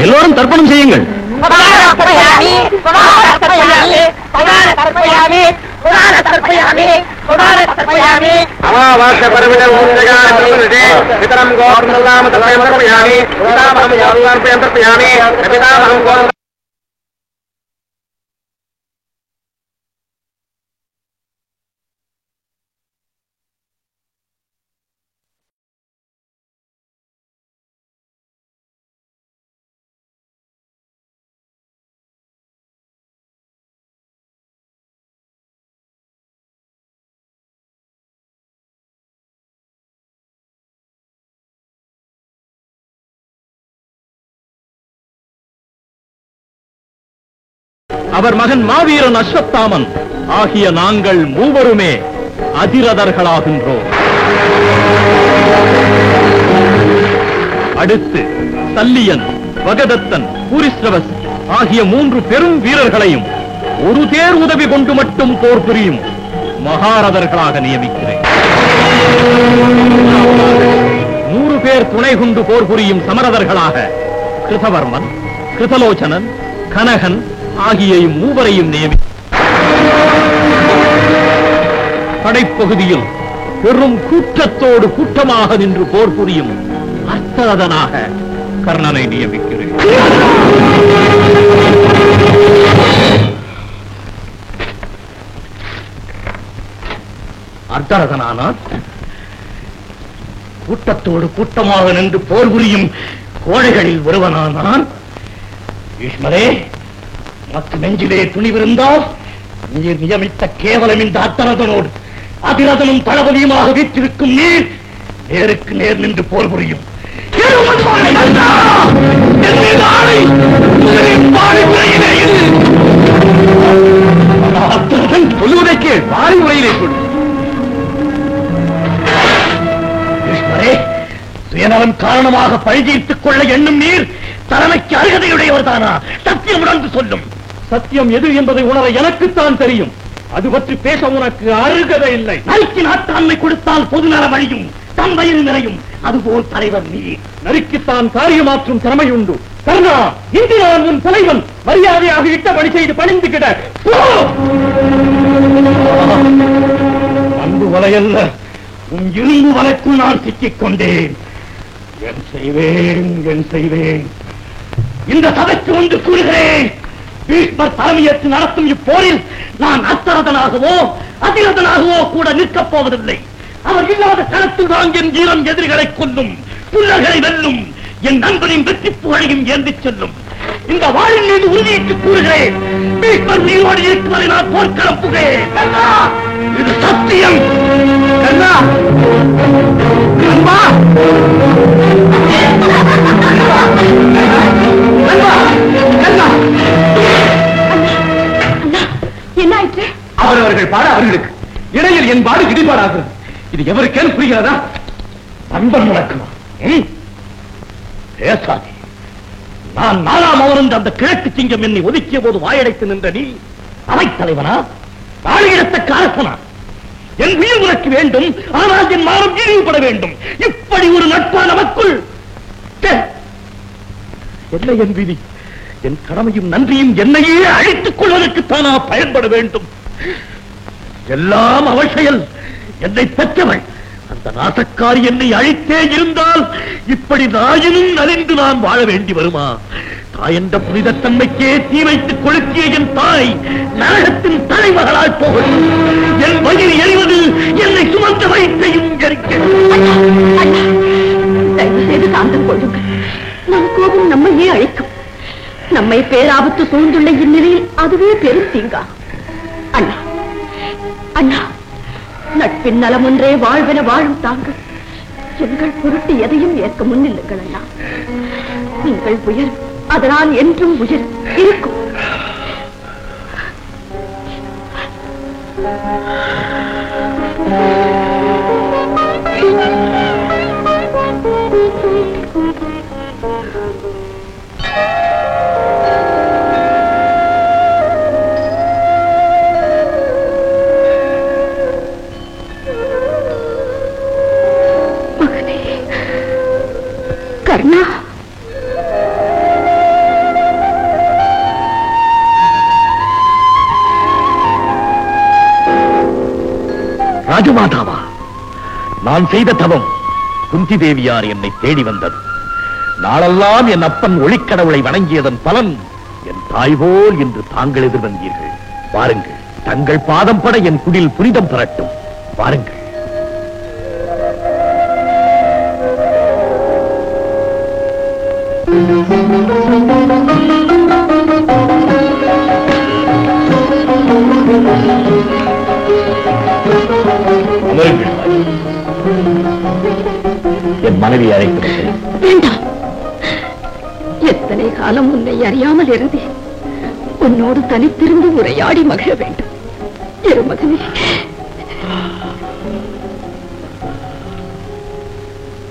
எல்லோரும் தர்ப்பணம் செய்யுங்கள். அமாவாசை பரவிடல் பிதரம் கோபம் தர்ப்பயாமி தர்ப்பயாமி பிதாமகம் அவர் மகன் மாவீரன் அஸ்வத்தாமன் ஆகிய நாங்கள் மூவருமே அதிரதர்களாகின்றோம். அடுத்து சல்லியன், வகதத்தன், பூரிஸ்ரவஸ் ஆகிய 3 பெரும் வீரர்களையும் ஒரு தேர் உதவி கொண்டு மட்டும் போர் புரியும் மகாரதர்களாக நியமிக்கிறேன். 100 பேர் துணை கொண்டு போர் புரியும் சமரதர்களாக கிருதவர்மன், கிருதலோச்சனன், கனகன் ஆகிய மூவரையும் நியமி. படைப்பகுதியில் பெரும் கூட்டத்தோடு கூட்டமாக நின்று போர் புரியும் அர்த்தரதனாக கர்ணனை நியமிக்கிறேன். அர்த்தரதனானால் கூட்டத்தோடு கூட்டமாக நின்று போர் புரியும் கோழைகளில் ஒருவனானான். ஈஸ்வரே, மற்ற நெஞ்சிலே துணிவிருந்தால் நீர் நியமித்த கேவலம் இந்த அர்த்தரதனோடு அதிரதனும் தளபதியுமாக வீற்றிருக்கும் நீர் நேருக்கு நேர் நின்று போர் புரியும். சொல்லுவதற்கு வாரி முறையிலே கொடு. சுயநலம் காரணமாக பழிதீர்த்துக் கொள்ள எண்ணும் நீர் தலைமைக்கு அருகதையுடையவர் தானா? சத்தியம் உணர்ந்து சொல்லும். சத்தியம் எது என்பதை உணர எனக்குத்தான் தெரியும். அது பற்றி பேச உனக்கு அருகதை இல்லை. நறுக்கி நாட்டாண்மை கொடுத்தால் பொதுநல வழியும் தன் வயிறு நிறையும். அதுபோல் தலைவர் நீர். நறுக்கித்தான் காரியமாற்றும் திறமை உண்டு. கர்ணா, இன்று நான் உன் தலைவன். மரியாதையாக இட்டபடி செய்து பணிந்து கிட. அன்பு வலையல்ல, உன் இரும்பு வலைக்குள் நான் சிக்கிக் கொண்டேன். என் செய்வேன். இந்த சபைக்கு வந்து கூறுகிறேன், பீஷ்மர் தலைமையேற்று நடத்தும் இப்போரில் நான் அர்த்தரதனாகவோ அதிரதனாகவோ கூட நிற்கப் போவதில்லை. அவர் இல்லாத களத்தில் தான் என் வீரம் எதிரிகளை கொல்லும், புல்லர்களை வெல்லும், என் நண்பனின் வெற்றி புகழையும் ஏந்திச் செல்லும். இந்த வாழின் மீது உறுதியிட்டு கூறுகிறேன், பீஷ்மர் உயிரோடு இருக்கிறதை நான் போர்க்களம் புகிறேன். இது சத்தியம். கண்ணா, அன்பா, என்னாயிற்று? அவரவர்கள் பாட அவர்களுக்கு இடையில் என் பாடு இடிபாடாகிறது. இது எவருக்கேன் புரிகிறதா? நண்பன் முழக்கமா? பேசாதே. நான் 4ஆம் அவருந்து அந்த கிழக்கு சிங்கம் என்னை ஒதுக்கிய போது வாயடைத்து நின்ற நீ அவைத்தலைவனா? தாழியிடத்தக்க அரசனா? என் உயிர் உனக்கு வேண்டும், ஆனால் என் மானம் இழிவுபட வேண்டும். இப்படி ஒரு நட்பா நமக்குள்? என்ன என் விதி? என் கடமையும் நன்றியும் என்னையே அழித்துக் கொள்வதற்குத்தானா பயன்பட வேண்டும்? எல்லாம் அவள் செயல். என்னை பெற்றவள். அந்த நாசக்காரி என்னை அழித்தே இருந்தால் இப்படி நாயினும் நலிந்து நான் வாழ வேண்டி வருமா? தாய் என்ற புனிதத்தன்மைக்கே தீ வைத்துக் கொளுத்திய என் தாய் நரகத்தின் தலைமகளால் போகும். என் வயிறு எறிவது என்னை சுமந்த வயிற்றையும் தயவு செய்து சாந்தம் கொள்ளுங்கள். நம் கோபம் நம்மையே அழிக்கும். நம்மை பேராபத்து சூழ்ந்துள்ள இந்நிலையில் அதுவே பெரும் தீங்கா. அண்ணா அண்ணா, நட்பின் நலம் ஒன்றே வாழ்வென வாழும் தாங்கள் எங்கள் பொருட்டு எதையும் ஏற்க முன்னில்லுங்கள் அண்ணா. நீங்கள் உயர், அதனால் என்றும் உயர் இருக்கும். கர்ணா, ராஜமாதாவா, நான் செய்த தவம் குந்தி தேவியார் என்னை தேடி வந்தது. நாளெல்லாம் என் அப்பன் ஒளிக்கடவுளை வணங்கியதன் பலன் என் தாய் போல் என்று தாங்கள் எதிர்வந்தீர்கள். பாருங்கள், தங்கள் பாதம் பட என் குடில் புனிதம் பெறட்டும். பாருங்கள். என் மனைவி அழைக்கிறேன். வேண்டாம். எத்தனை காலம் உன்னை அறியாமல் இருந்தேன். உன்னோடு தனித்திருந்து உரையாடி மகிழ வேண்டும். இரு மகனே,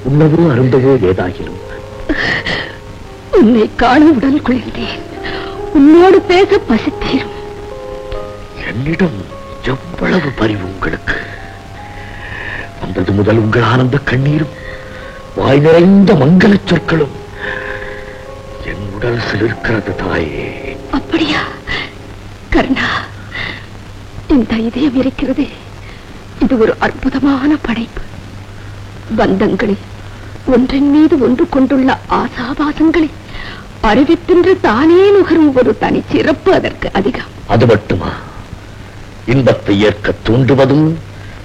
உன்னவோ அருந்தவோ ஏதாகிலும் உன்னை காண உடல் குளிர்ந்தேன். உன்னோடு பேச பசித்தீரும். என்னிடம் எவ்வளவு பரிவு உங்களுக்கு! வந்தது முதல் உங்கள் ஆனந்த கண்ணீரும் வாய் நிறைந்த மங்கள சொற்களும் என் உடல் சிலிர்க்கிறது தாயே. அப்படியா கர்ணா? இந்த இதயம் இருக்கிறதே, இது ஒரு அற்புதமான படைப்பு. பந்தங்களை ஒன்றின் மீது ஒன்று கொண்டுள்ள ஆசாபாசங்களை அறிவித்தின்று தானே நுகரும் ஒரு தனி சிறப்பு அதற்கு அதிகம். அது மட்டுமா? இன்பத்தை ஏற்க தூண்டுவதும்,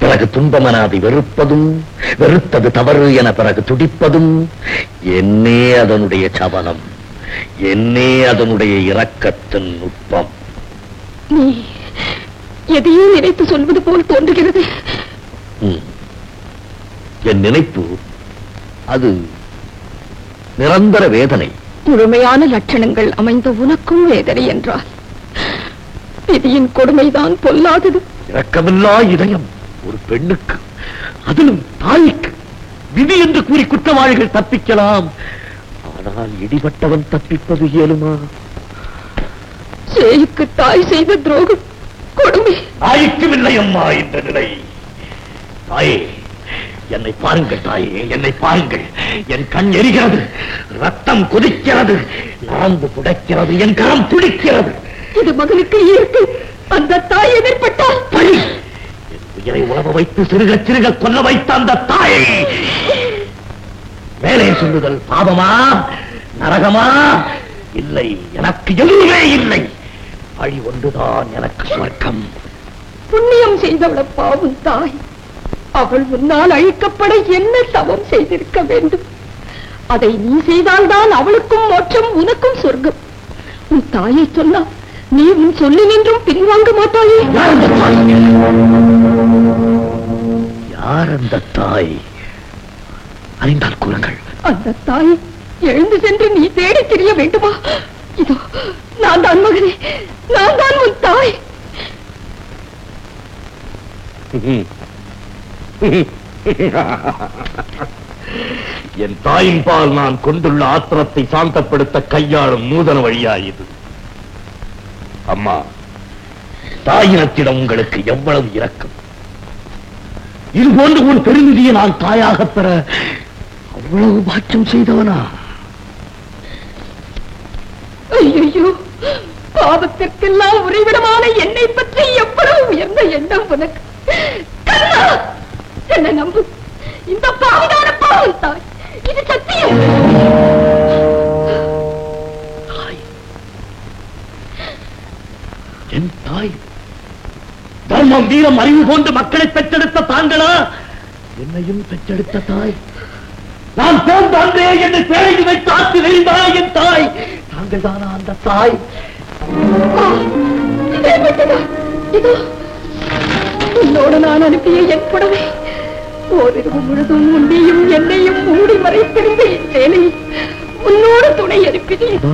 பிறகு துன்பமனாதி வெறுப்பதும், வெறுத்தது தவறு என பிறகு துடிப்பதும் என்னே அதனுடைய சபலம், என்னே அதனுடைய இரக்கத்தின் நுட்பம். நீ எதையோ நினைத்து சொல்வது போல் தோன்றுகிறது. என் நினைப்பு அது நிரந்தர வேதனை. முழுமையான லட்சணங்கள் அமைந்த உனக்கும் வேதனை என்றால் விதியின் கொடுமைதான் பொல்லாதது. இரக்கமில்லா இதயம் ஒரு பெண்ணுக்கு, அதிலும் தாய்க்கு, விதி என்று கூறி குற்றவாளிகள் தப்பிக்கலாம். ஆனால் இடிபட்டவன் தப்பிப்பது இயலுமா? சேய்க்கு தாய் செய்த துரோகம் கொடுமை. தாய்க்கும் இல்லை அம்மா இந்த நிலை. தாயே, என்னை பாருங்கள் தாயே, என்னை பாருங்கள். என் கண் எரிகிறது, ரத்தம் கொதிக்கிறது, நரம்பு புடைக்கிறது, என் கரம் துடிக்கிறது. இது மகனுக்கு இயற்கை. அந்த தாய் எதிர்பட்டால் பழி. என் உயிரை உழவ வைத்து சிறுக சிறுக கொல்ல வைத்த அந்த தாயை மேலே சொல்லுதல் பாவமா, நரகமா? இல்லை, எனக்கு எதுவுமே இல்லை. பழி ஒன்றுதான் எனக்கு சொர்க்கம். புண்ணியம் செய்தவள பாவம் தாய். அவள் உன்னால் அழிக்கப்பட என்ன தவம் செய்திருக்க வேண்டும்? அதை நீ செய்தால்தான் அவளுக்கும் மோட்சம், உனக்கும் சொர்க்கம். உன் தாயை சொன்னா நீ உன் சொல்லி நின்றும் பின்வாங்க மாட்டாயே. யார் அந்த தாய்? அறிந்தால் கூறுங்கள். அந்த தாய் எழுந்து சென்று நீ தேடி தெரிய வேண்டுமா? இதோ நான் தான் மகனே, நான் தான் உன் தாய். என் தாயின் பால் நான் கொண்டுள்ள ஆத்திரத்தை சாந்தப்படுத்த கையாளும் நூதன வழியா இது? அம்மா, தாயினத்திடம் உங்களுக்கு எவ்வளவு இரக்கம்! இது போன்ற ஒரு பெருநிதியை நான் தாயாக பெற அவ்வளவு பாக்கியம் செய்தவனா? ஐயோ, பாவத்திற்கெல்லாம் உறைவிடமான என்னை பற்றி எவ்வளவு உயர்ந்த எண்ணம் உனக்கு! கண்ணா, என்னை நம்பு. இந்த பாவிதான பாவம் தாய், இது சத்தியம். என் தாய் தர்மம், வீரம், அறிவு போன்ற மக்களை பெற்றெடுத்த தாங்களா என்னையும் பெற்றெடுத்த தாய்? நான் போன்ற அன்றே என்னை பேழையில் வைத்து ஆற்றி வெளிந்தாய் என் தாய். தாங்கள் தானா அந்த தாய்? இதோ உன்னோடு நான் அனுப்பிய என் புடவை, ஓரிரவு முழுதும் உன்னையும் என்னையும் மூடி மறைத்திருந்த என் சேலை உன்னோடு துணை அனுப்பினேன்.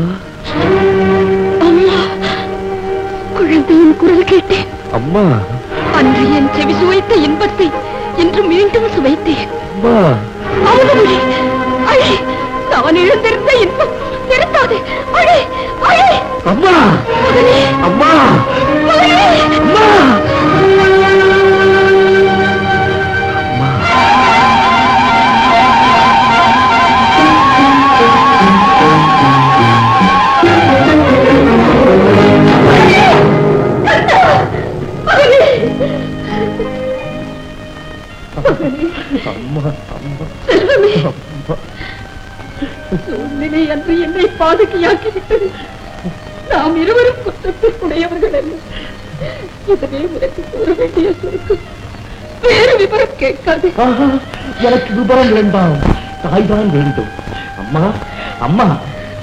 அம்மா, குழந்தையின் குரல் கேட்டேன். அம்மா, அன்று என் செவி சுவைத்த இன்பத்தை இன்று மீண்டும் சுவைத்தேன். அம்மா, அவனுடைய அழை, நான் இழந்திருந்த இன்பம் நிறுத்தாதே. அழை, அழை. அம்மா, மகனே, அம்மா, மகனே. அம்மா. சூழ்நிலை அன்று என்னை பாதகியாக்கிவிட்டது. நாம் இருவரும் குற்றத்திற்குடையவர்கள் அல்ல. இதனை உனக்கு கூற வேண்டிய சுருக்கம். வேறு விவரம் கேட்காது. எனக்கு விவரம் வேண்டாம், தாய்தான் வேண்டும். அம்மா, அம்மா,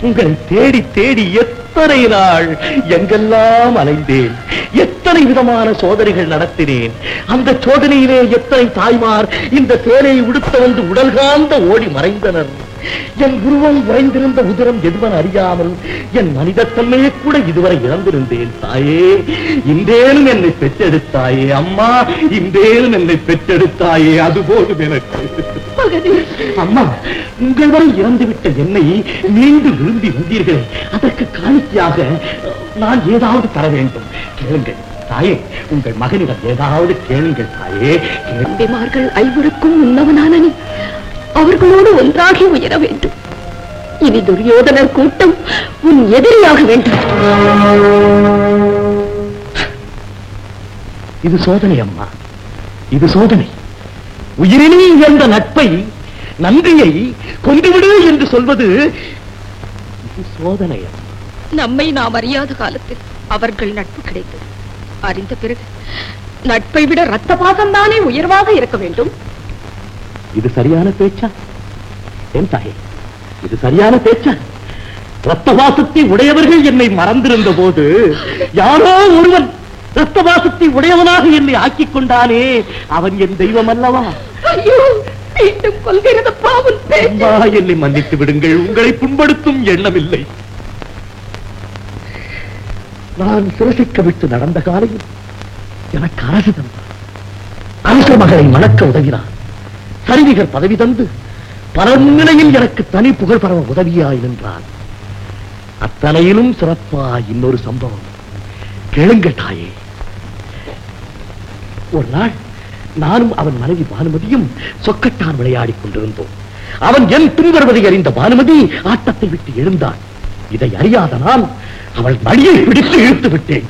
உங்களை தேடி தேடி எத்தனை நாள் எங்கெல்லாம் அலைந்தேன், எத்தனை விதமான சோதனைகள் நடத்தினேன். அந்த சோதனையிலே எத்தனை தாய்மார் இந்த சேலையை உடுத்த வந்து உடல் காந்த ஓடி மறைந்தனர். என் உருவம் உறைந்திருந்த உதிரம் எதுவன் அறியாமல் என் மனிதத்தன்மையை கூட இதுவரை இழந்திருந்தேன். தாயே, இன்றேனும் என்னை பெற்றெடுத்தாயே. அம்மா, இன்றேனும் என்னை பெற்றெடுத்தாயே. அதுபோதும் எனக்கு. அம்மா, உங்கள் வரை இறந்துவிட்ட என்னை மீண்டும் விரும்பி வந்தீர்களே, அதற்கு காணிக்கையாக நான் ஏதாவது தர வேண்டும். கேளுங்கள் தாயே, உங்கள் மகனிடம் ஏதாவது கேளுங்கள் தாயே. தம்பிமார்கள் ஐவருக்கும் உன்னவனான நீ அவர்களோடு ஒன்றாகி உயர வேண்டும். இனி துரியோதனர் கூட்டம் உன் எதிரியாக வேண்டும். இது சோதனை அம்மா, இது சோதனை. உயிரினி என்ற நட்பை, நன்றியை கொண்டுவிடு என்று சொல்வது இது சோதனை. நம்மை நாம் அறியாத காலத்தில் அவர்கள் நட்பு கிடைத்தது. அறிந்த பிறகு நட்பை விட ரத்த பாசம் தானே உயர்வாக இருக்க வேண்டும். இது சரியான பேச்சா என் தாயே? இது சரியான பேச்சா? ரத்தவாசத்தை உடையவர்கள் என்னை மறந்திருந்த போது யாரோ ஒருவன் ரத்தவாசத்தை உடையவனாக என்னை ஆக்கிக் கொண்டானே, அவன் என் தெய்வம் அல்லவா? ஐயோ, மீண்டும் கொள்கிறது பாவம். என்னை மன்னித்து விடுங்கள், உங்களை புண்படுத்தும் எண்ணமில்லை. நான் சிரசிக்க விட்டு நடந்த காலையில் எனக்கு அரசு தந்தார். அரச மகளை மணக்க உதவினார். சரிவிகர் பதவி தந்து பல நிலையில் எனக்கு தனி புகழ் பரவ உதவியாய் நின்றான். அத்தனையிலும் சிறப்பா இன்னொரு சம்பவம் கேளுங்கள் தாயே. ஒரு நாள் நானும் அவன் மனைவி பானுமதியும் சொக்கட்டான் விளையாடிக் கொண்டிருந்தோம். அவன் என் பின்வருவதை அறிந்த பானுமதி ஆட்டத்தை விட்டு எழுந்தாள். இதை அறியாத நான் அவள் மடியை பிடித்து இழுத்து விட்டேன்.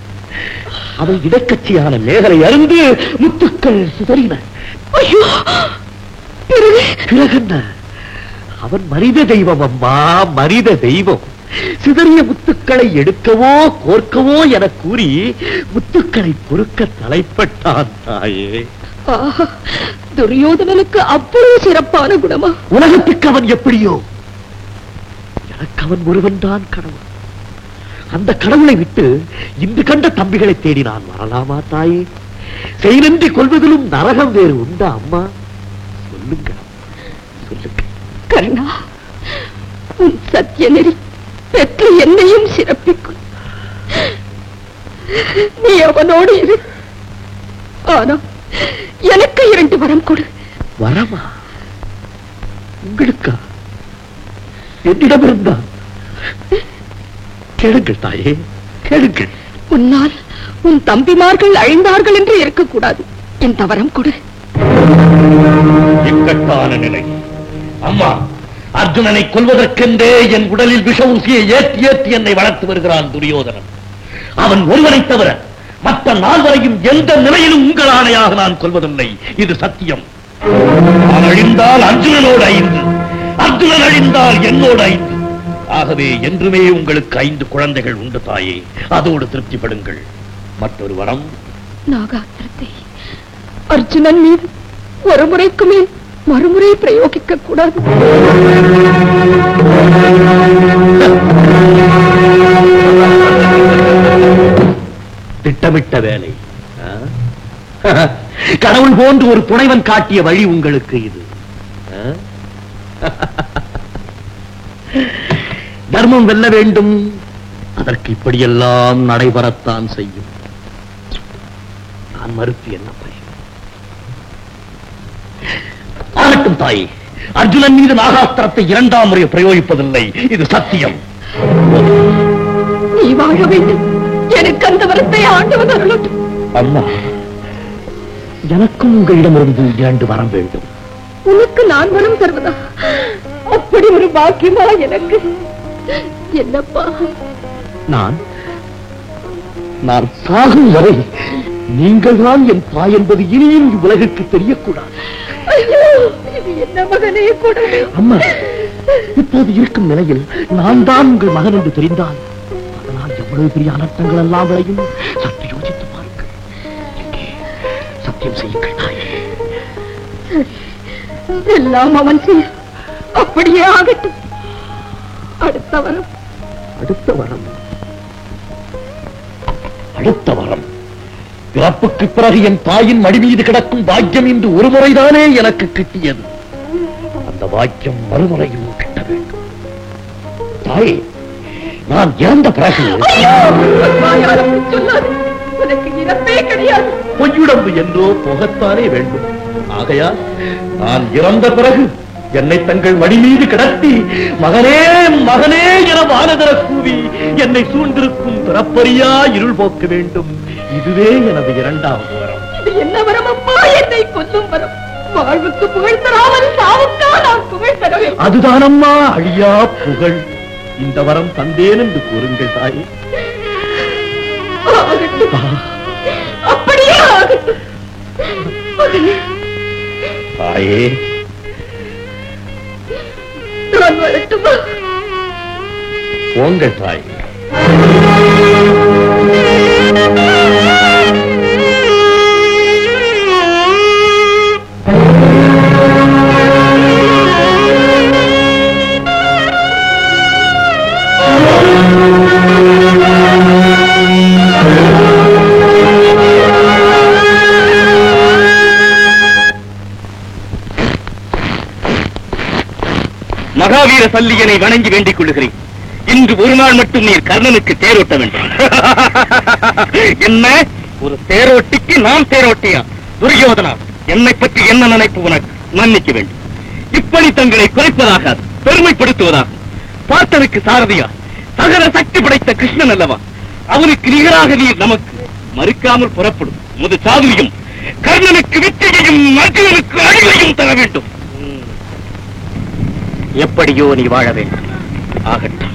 அவள் இடக்கட்சியான மேகலை அருந்து முத்துக்கள் சிதறின. பிறகு அவன் மனித தெய்வம் அம்மா, மனித தெய்வம். சிதறிய முத்துக்களை எடுக்கவோ கோர்க்கவோ என கூறி முத்துக்களை பொறுக்க தலைப்பட்டான் தாயே. துரியோதனனுக்கு அவ்வளவு சிறப்பான குணமா? உலகத்துக்கு அவன் எப்படியோ, எனக்கு அவன் ஒருவன் தான் கடவுள். அந்த கடவுளை விட்டு இன்று கண்ட தம்பிகளை தேடி நான் வரலாமா தாயே? செய்நன்றி கொள்வதிலும் நரகம் வேறு உண்டா அம்மா? சொல்லுங்க, சொல்லுங்க. கர்ணா, உன் சத்திய நெறி பெற்று என்னையும் சிறப்பிக்கும். நீ அவனோடு இரு. ஆனா எனக்கு 2 வரம் கொடு. வரமா? உங்களுக்கா? என்னிடம் இருந்தா? கேளுங்கள் தாயே, கேளுங்கள். உன்னால் உன் தம்பிமார்கள் அழிந்தார்கள் என்று இருக்கக்கூடாது. இந்த வரம் கொடு. இக்கட்டான நிலை. அம்மா, அர்ஜுனனை கொல்வதற்கென்றே என் உடலில் விஷ ஊசியை ஏற்றி ஏற்றி என்னை வளர்த்து வருகிறான் துரியோதனன். அவன் ஒருவனை தவிர மற்ற நால்வரையும் எந்த நிலையிலும் உங்கள் ஆணையாக நான் கொல்வதில்லை. இது சத்தியம். நான் அழிந்தால் அர்ஜுனனோடு 5, அர்ஜுனன் அழிந்தால் என்னோடு 5. ஆகவே என்றுமே உங்களுக்கு 5 குழந்தைகள் உண்டு தாயே. அதோடு திருப்திப்படுங்கள். மற்றொரு வரம், நாகாத்திரத்தை அர்ஜுனன் மீது ஒரு முறைக்கு மேல் மறுமுறை பிரயோகிக்க கூடாது. திட்டமிட்ட வேலை. கடவுள் போன்று ஒரு துணைவன் காட்டிய வழி உங்களுக்கு இது. தர்மம் வெல்ல வேண்டும். அதற்கு இப்படியெல்லாம் நடைபெறத்தான் செய்யும். நான் மறுத்து என்ன பயன்? ஆகட்டும் தாயே, அர்ஜுனன் மீது நாகாஸ்திரத்தை 2ஆம் முறை பிரயோகிப்பதில்லை. இது சத்தியம். நீ வாழ வேண்டும். எனக்கு அந்த வரத்தை ஆண்டவன் அருளட்டும். அம்மா, எனக்கும் உங்களிடமிருந்து 2 வரம் வேண்டும். உனக்கு நான் வரம் தருவதா? அப்படி ஒரு பாக்கியமா எனக்கு? என்னப்பா? நான் சாகும் வரை நீங்கள் தான் என் தாய் என்பது இனியும் உலகிற்கு தெரியக்கூடாது. ஐயோ, இது என்ன மகனே கூட. அம்மா, இப்போது இருக்கும் நிலையில் நான் தான் உங்கள் மகன் என்று தெரிந்தால் அதனால் எவ்வளவு பெரிய அனர்த்தங்கள் எல்லாம் விளையும். சற்று யோசித்து பாருங்கள். சத்தியம் செய்யுங்கள் தாயே. எல்லாம் அவன் செய்ய. அப்படியே ஆகட்டும். அடுத்த வரம். பிறப்புக்கு பிறகு என் தாயின் மடி மீது கிடக்கும் பாக்கியம் இன்று ஒரு முறைதானே எனக்கு கிட்டியது. அந்த பாக்கியம் மறுமுறையும் கிட்ட வேண்டும். தாயே, நான் இறந்த பிறகு உனக்கு இறப்பே கிடையாது. பொய்யுடம்பு என்றோ போகத்தானே வேண்டும். ஆகையால் நான் இறந்த பிறகு என்னை தங்கள் மடி மீது கிடத்தி மகனே மகனே என வானதர கூவி என்னை சூழ்ந்திருக்கும் பிறப்பறியா இருள் போக்க வேண்டும். இதுவே எனது 2வது வரம். இது என்ன வரம் அப்பா? என்னை கொல்லும் வரம். வாழ்வுக்கு புகழ் தராமல் சாவுக்கா நான் புகழ் தர வேண்டும். அதுதானம்மா அழியா புகழ். இந்த வரம் தந்தேன் என்று கூறுங்கள் தாயே. ஆகட்டும். அப்படியே ஆகட்டும். தாயே, நான் வரட்டுமா? உங்கள் தாயே. மகாவீர சல்லியனை வணங்கி வேண்டிக் கொள்ளுகிறேன். இன்று ஒரு நாள் மட்டும் நீர் கர்ணனுக்கு தேரோட்ட வேண்டும். என்ன, ஒரு தேரோட்டிக்கு நான் தேரோட்டியா? துரியோதனா, என்னை பற்றி என்ன நினைப்பு உனக்கு? மன்னிக்க வேண்டும். இப்படி தங்களை குறைப்பதாக பெருமைப்படுத்துவதாக பார்த்தனுக்கு சாரதியா சகல சக்தி படைத்த கிருஷ்ணன் அல்லவா? அவனுக்கு நிகராக நீர் நமக்கு மறுக்காமல் புறப்படும் முது சாதுரியம் கர்ணனுக்கு வெற்றியையும் அர்ஜுனனுக்கு அழிவையும் தர வேண்டும். எப்படியோ நீ வாழ வேண்டும். ஆகட்டும்.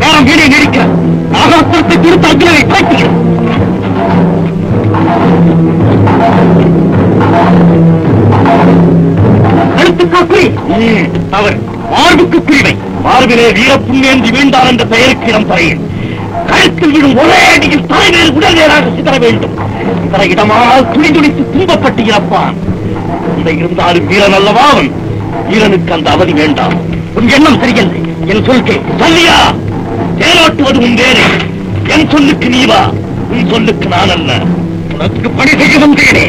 நேரம் வீணை நீடிக்க ஆகாசத்தை திருத்த அக்னியை தாய்த்துகிறேன். அவர் மார்புக்கு பிரிவை மார்பிலே வீரப்புண்ணேந்தி வீழ்ந்தார் என்ற பெயருக்கு இடம் தரையில் கழுத்தில் விழும் ஒரே அடியில் தலைமையில் உடல் நேராக சிதற வேண்டும். சிதற இடமால் துணிதுடித்து துன்பப்பட்டு இறப்பான். இதை இருந்தாலும் வீரன் அல்லவா அவன். வீரனுக்கு அந்த அவதி வேண்டாம். உன் எண்ணம் சரியில்லை. என் சொல்கே சொல்லியா? தேரோட்டுவது உன் வேலை. என் சொல்லுக்கு நீ வா, உன் சொல்லுக்கு நான் அல்ல. உனக்கு பணி செய்ய வந்தேனே.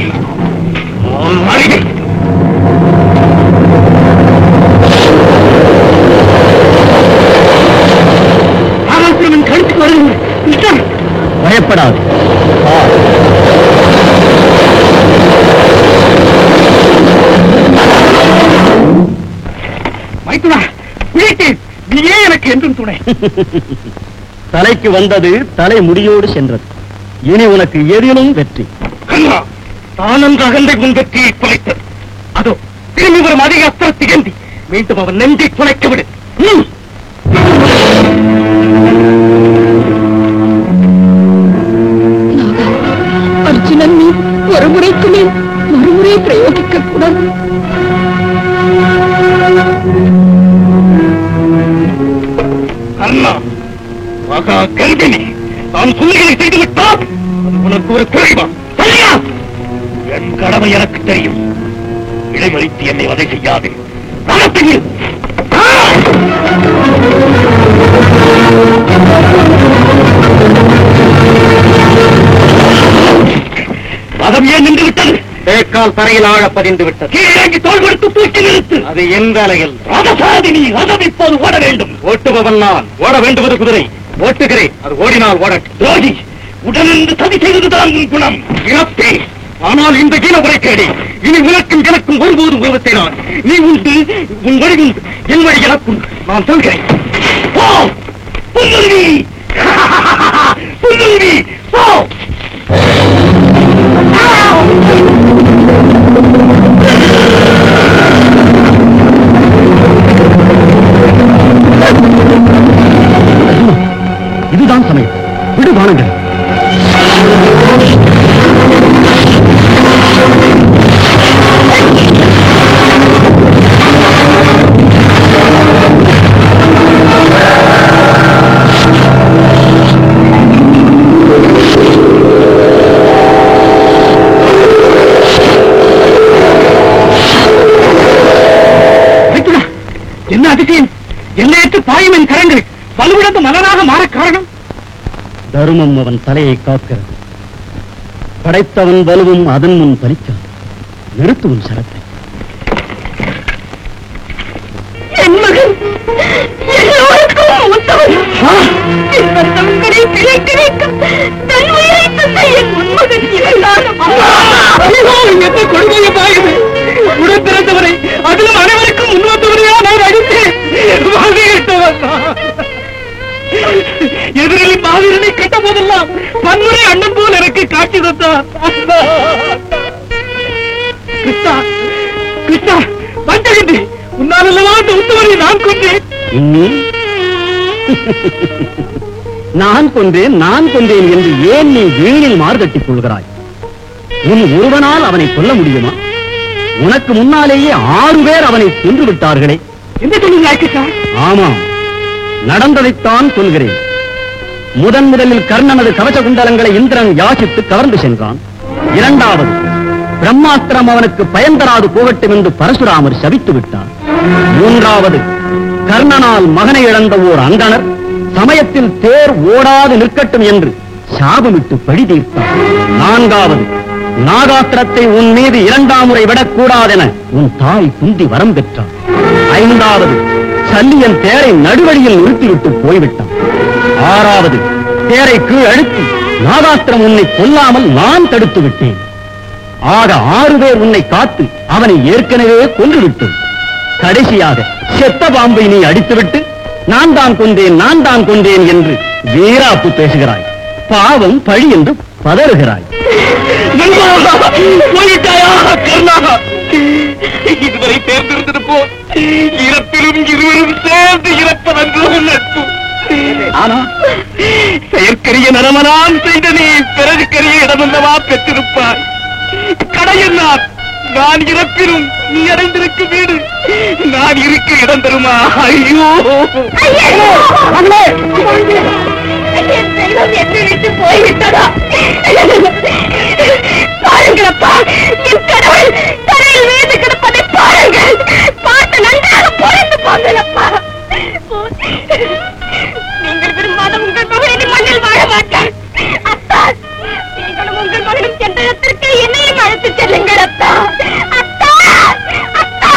நீயே எனக்கு என்றும் துணை. தலைக்கு வந்தது தலை முடியோடு சென்றது. இனி உனக்கு எதிலும் வெற்றி. கண்ணா, தான் அந்த அகந்தை உன் வெற்றியை குலைத்தது. அதோ திரும்பி வரும் அதிக அஸ்திரத்தை ஏந்தி மீண்டும் அவன் நெஞ்சை துளைக்க விடு. அர்ஜுனன் நீ ஒரு முறைக்கு மேல் மறுமுறை பிரயோகிக்க கூடாது. கண்ணா, மகா கர்ப்பிணி, நான் சொல்லுகளை செய்துவிட்டால் அது உனக்கு ஒரு குறைவா? சரியா? என் கடமை எனக்கு தெரியும். இடைமறித்து என்னை வதை செய்யாது. மதம் ஏன் நின்று விட்டது? தேக்கால் தரையில் ஆழ பதிந்து விட்டது. கீழே தோல் கொடுத்து தூக்கி நிறுத்து. அது என் வேலையில். ரதசாதினி, ரதம் இப்போது ஓட வேண்டும். ஓட்டுபவன் நான். ஓட வேண்டுவது குதிரை. ஓட்டுகிறேன், அது ஓடினால் ஓடட்டும். துரோகி, உடனிருந்து சதி செய்வதுதான் உன் குணம். இறப்பே, ஆனால் இந்த ஈன உரைக்கேடி இனி உனக்கும் எனக்கும் ஒருபோதும் உருவத்தை நான். நீ உண்டு, உன் வழி உண்டு, என் வழி எனக்கும். நான் சொல்கிறேன். போ புல்லுருவி, புல்லுருவி, போ. இதுதான் சமயம். விடு வாணுங்கள். என்ன அதிசயம்! எல்லையற்று பாயும் என் கரங்கள் வலுவிழந்த மலராக மாற காரணம்? தருமம் அவன் தலையை காக்கிறது. படைத்தவன் வலுவும் அதன் முன் பலிக்காது. நிறுத்துவன் சரத்தை. என் மகன் எல்லோருக்கும் மூத்தவன். தங்களை பிழைக்க வைக்கும் தன் உயிரை தந்த என் உன்மகன் இவன்தான். என்ன கொடுமைய பாயுது! உடன் பிறந்தவரை, அதிலும் அனைவருக்கும் முன்வந்தவரையா நான் அடித்தேன். எதிரில் மாவீரனை கட்ட போதெல்லாம் பன்முறை அண்ணன் போல் எனக்கு காட்சி தந்தார். கிருஷ்ணா, கிருஷ்ணா, வந்தகின்றி, உன்னால் அல்லவா அந்த உத்தவரை நான் கொண்டேன். நான் கொண்டேன் என்று ஏன் நீ வீணில் மார்கட்டிக் கொள்கிறாய்? உன் ஒருவனால் அவனை கொல்ல முடியுமா? உனக்கு முன்னாலேயே 6 பேர் அவனை கொன்று விட்டார்களே. என்ன சொல்லுங்க கிருஷ்ணா? ஆமாம், நடந்ததைத்தான் சொல்கிறேன். முதலில் கர்ணனது கவச குண்டலங்களை இந்திரன் யாசித்து கவர்ந்து சென்றான். 2வது, பிரம்மாஸ்திரம் அவனுக்கு பயன் தராது போகட்டும் என்று பரசுராமர் சபித்து விட்டார். 3வது, கர்ணனால் மகனை இழந்த ஓர் அந்தணர் சமயத்தில் தேர் ஓடாது நிற்கட்டும் என்று சாபமிட்டு பழி தீர்த்தார். 4வது, நாகாஸ்திரத்தை உன் மீது 2ஆம் முறை விடக்கூடாதென உன் தாய் குந்தி வரம் பெற்றார். 5வது, சல்லியன் தேரை நடுவழியில் நிறுத்திவிட்டு போய்விட்டான். 6வது, தேரை கீழ் அழுத்தி நாகாஸ்திரம் உன்னை கொல்லாமல் நான் தடுத்து விட்டேன். ஆக 6 பேர் உன்னை காத்து அவனை ஏற்கனவே கொன்றுவிட்டோம். கடைசியாக செத்த பாம்பை நீ அடித்துவிட்டு நான் தான் கொண்டேன் என்று வீராப்பு பேசுகிறாய். பாவம் பழி என்று பதறுகிறாய். இதுவரை தேர்ந்தெடுத்தது போல் இறப்பிலும் இருவரும் சேர்ந்து இறப்பதென்று நட்பு. ஆனா செயற்கரிய நரமனான் செய்த நீ பிறகு கரிய இடமல்லவா பெற்றிருப்பாய். கடையில் நான் இறப்பிலும் நீ அடைந்திருக்கும் வீடு நான் இருக்க இடம் தருமா? ஐயோ என்னை விட்டு போய்விட்டதா? பாருங்களப்பா, என் கடவுள் தரையில் வீழ்ந்து கிடப்பதை பாருங்கள். பார்த்து நன்றாக புரிந்து போங்களப்பா. நீங்கள் விரும்பாத உங்கள் மகனை மண்ணில் வாழ மாட்டார். அத்தா, நீங்களும் உங்கள் மகனும் சென்ற இடத்திற்கு என்னையும் அழைத்து செல்லுங்கள். அத்தா, அத்தா, அத்தா.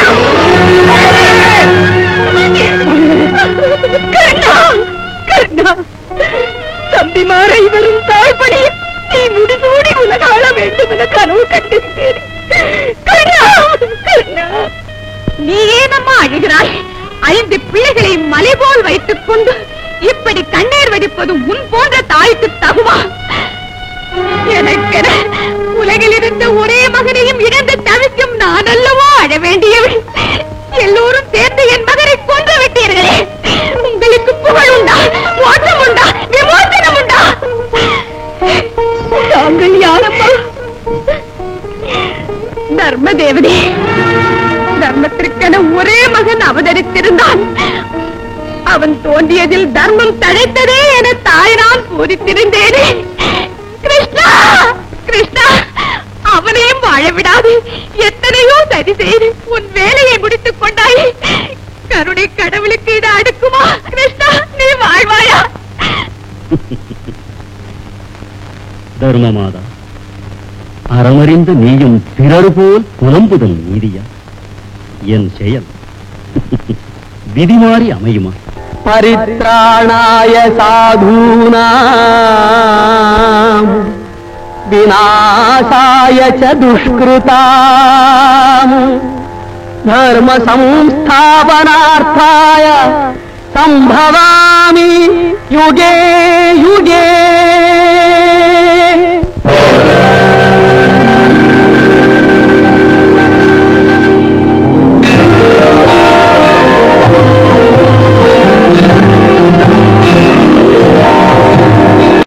கர்ணா, கர்ணா, தம்பிமாரை வரும் தாழ்படியில் நீ முடிசூடி உலகாள வேண்டும் என கனவு கண்டிருக்கிறேன். கர்ணா, கர்ணா, நீ ஏனம்மா அழுகிறாய்? அழுது பிள்ளைகளை மலை போல் வைத்துக் கொண்டு இப்படி கண்ணீர் வடிப்பது உன் போன்ற தாய்க்கு தகுமா? எனக்கென உலகில் இருந்த ஒரே மகனையும் இழந்து தவிக்கும் நான் அல்லவோ அழ வேண்டியவள். எல்லோரும் சேர்ந்து என் மகனை கொன்று விட்டீர்களே. உங்களுக்கு புகழ் உண்டா, மோட்சம் உண்டா, விமோசனம் உண்டா? தாங்கள் யாரம்மா? தர்ம தேவனே, தர்மத்திற்கென ஒரே மகன் அவதரித்திருந்தான். அவன் தோன்றியதில் தர்மம் தழைத்ததே என தாய் நான் பூரித்திருந்தேனே. கிருஷ்ணா, கிருஷ்ணா, அவனையும் வாழ விடாது எத்தனையோ சரி செய்து உன் வேலையை முடித்துக் கொண்டாய். கருணை கடவுளுக்கு இது அடுக்குமா? கிருஷ்ணா, நீ வாழ்வாயா? தர்மமாதா, அறமறிந்த நீயும் பிறர் போல் புலம்புதல் நீதியா? என் செயல் விதிமாறி அமையுமா? பரித்ராணாய சாதூனாம் விநாசாய ச துஷ்கிருதாம் தர்ம சம்ஸ்தாபனார்த்தாய சம்பவாமி யுகே யுகே.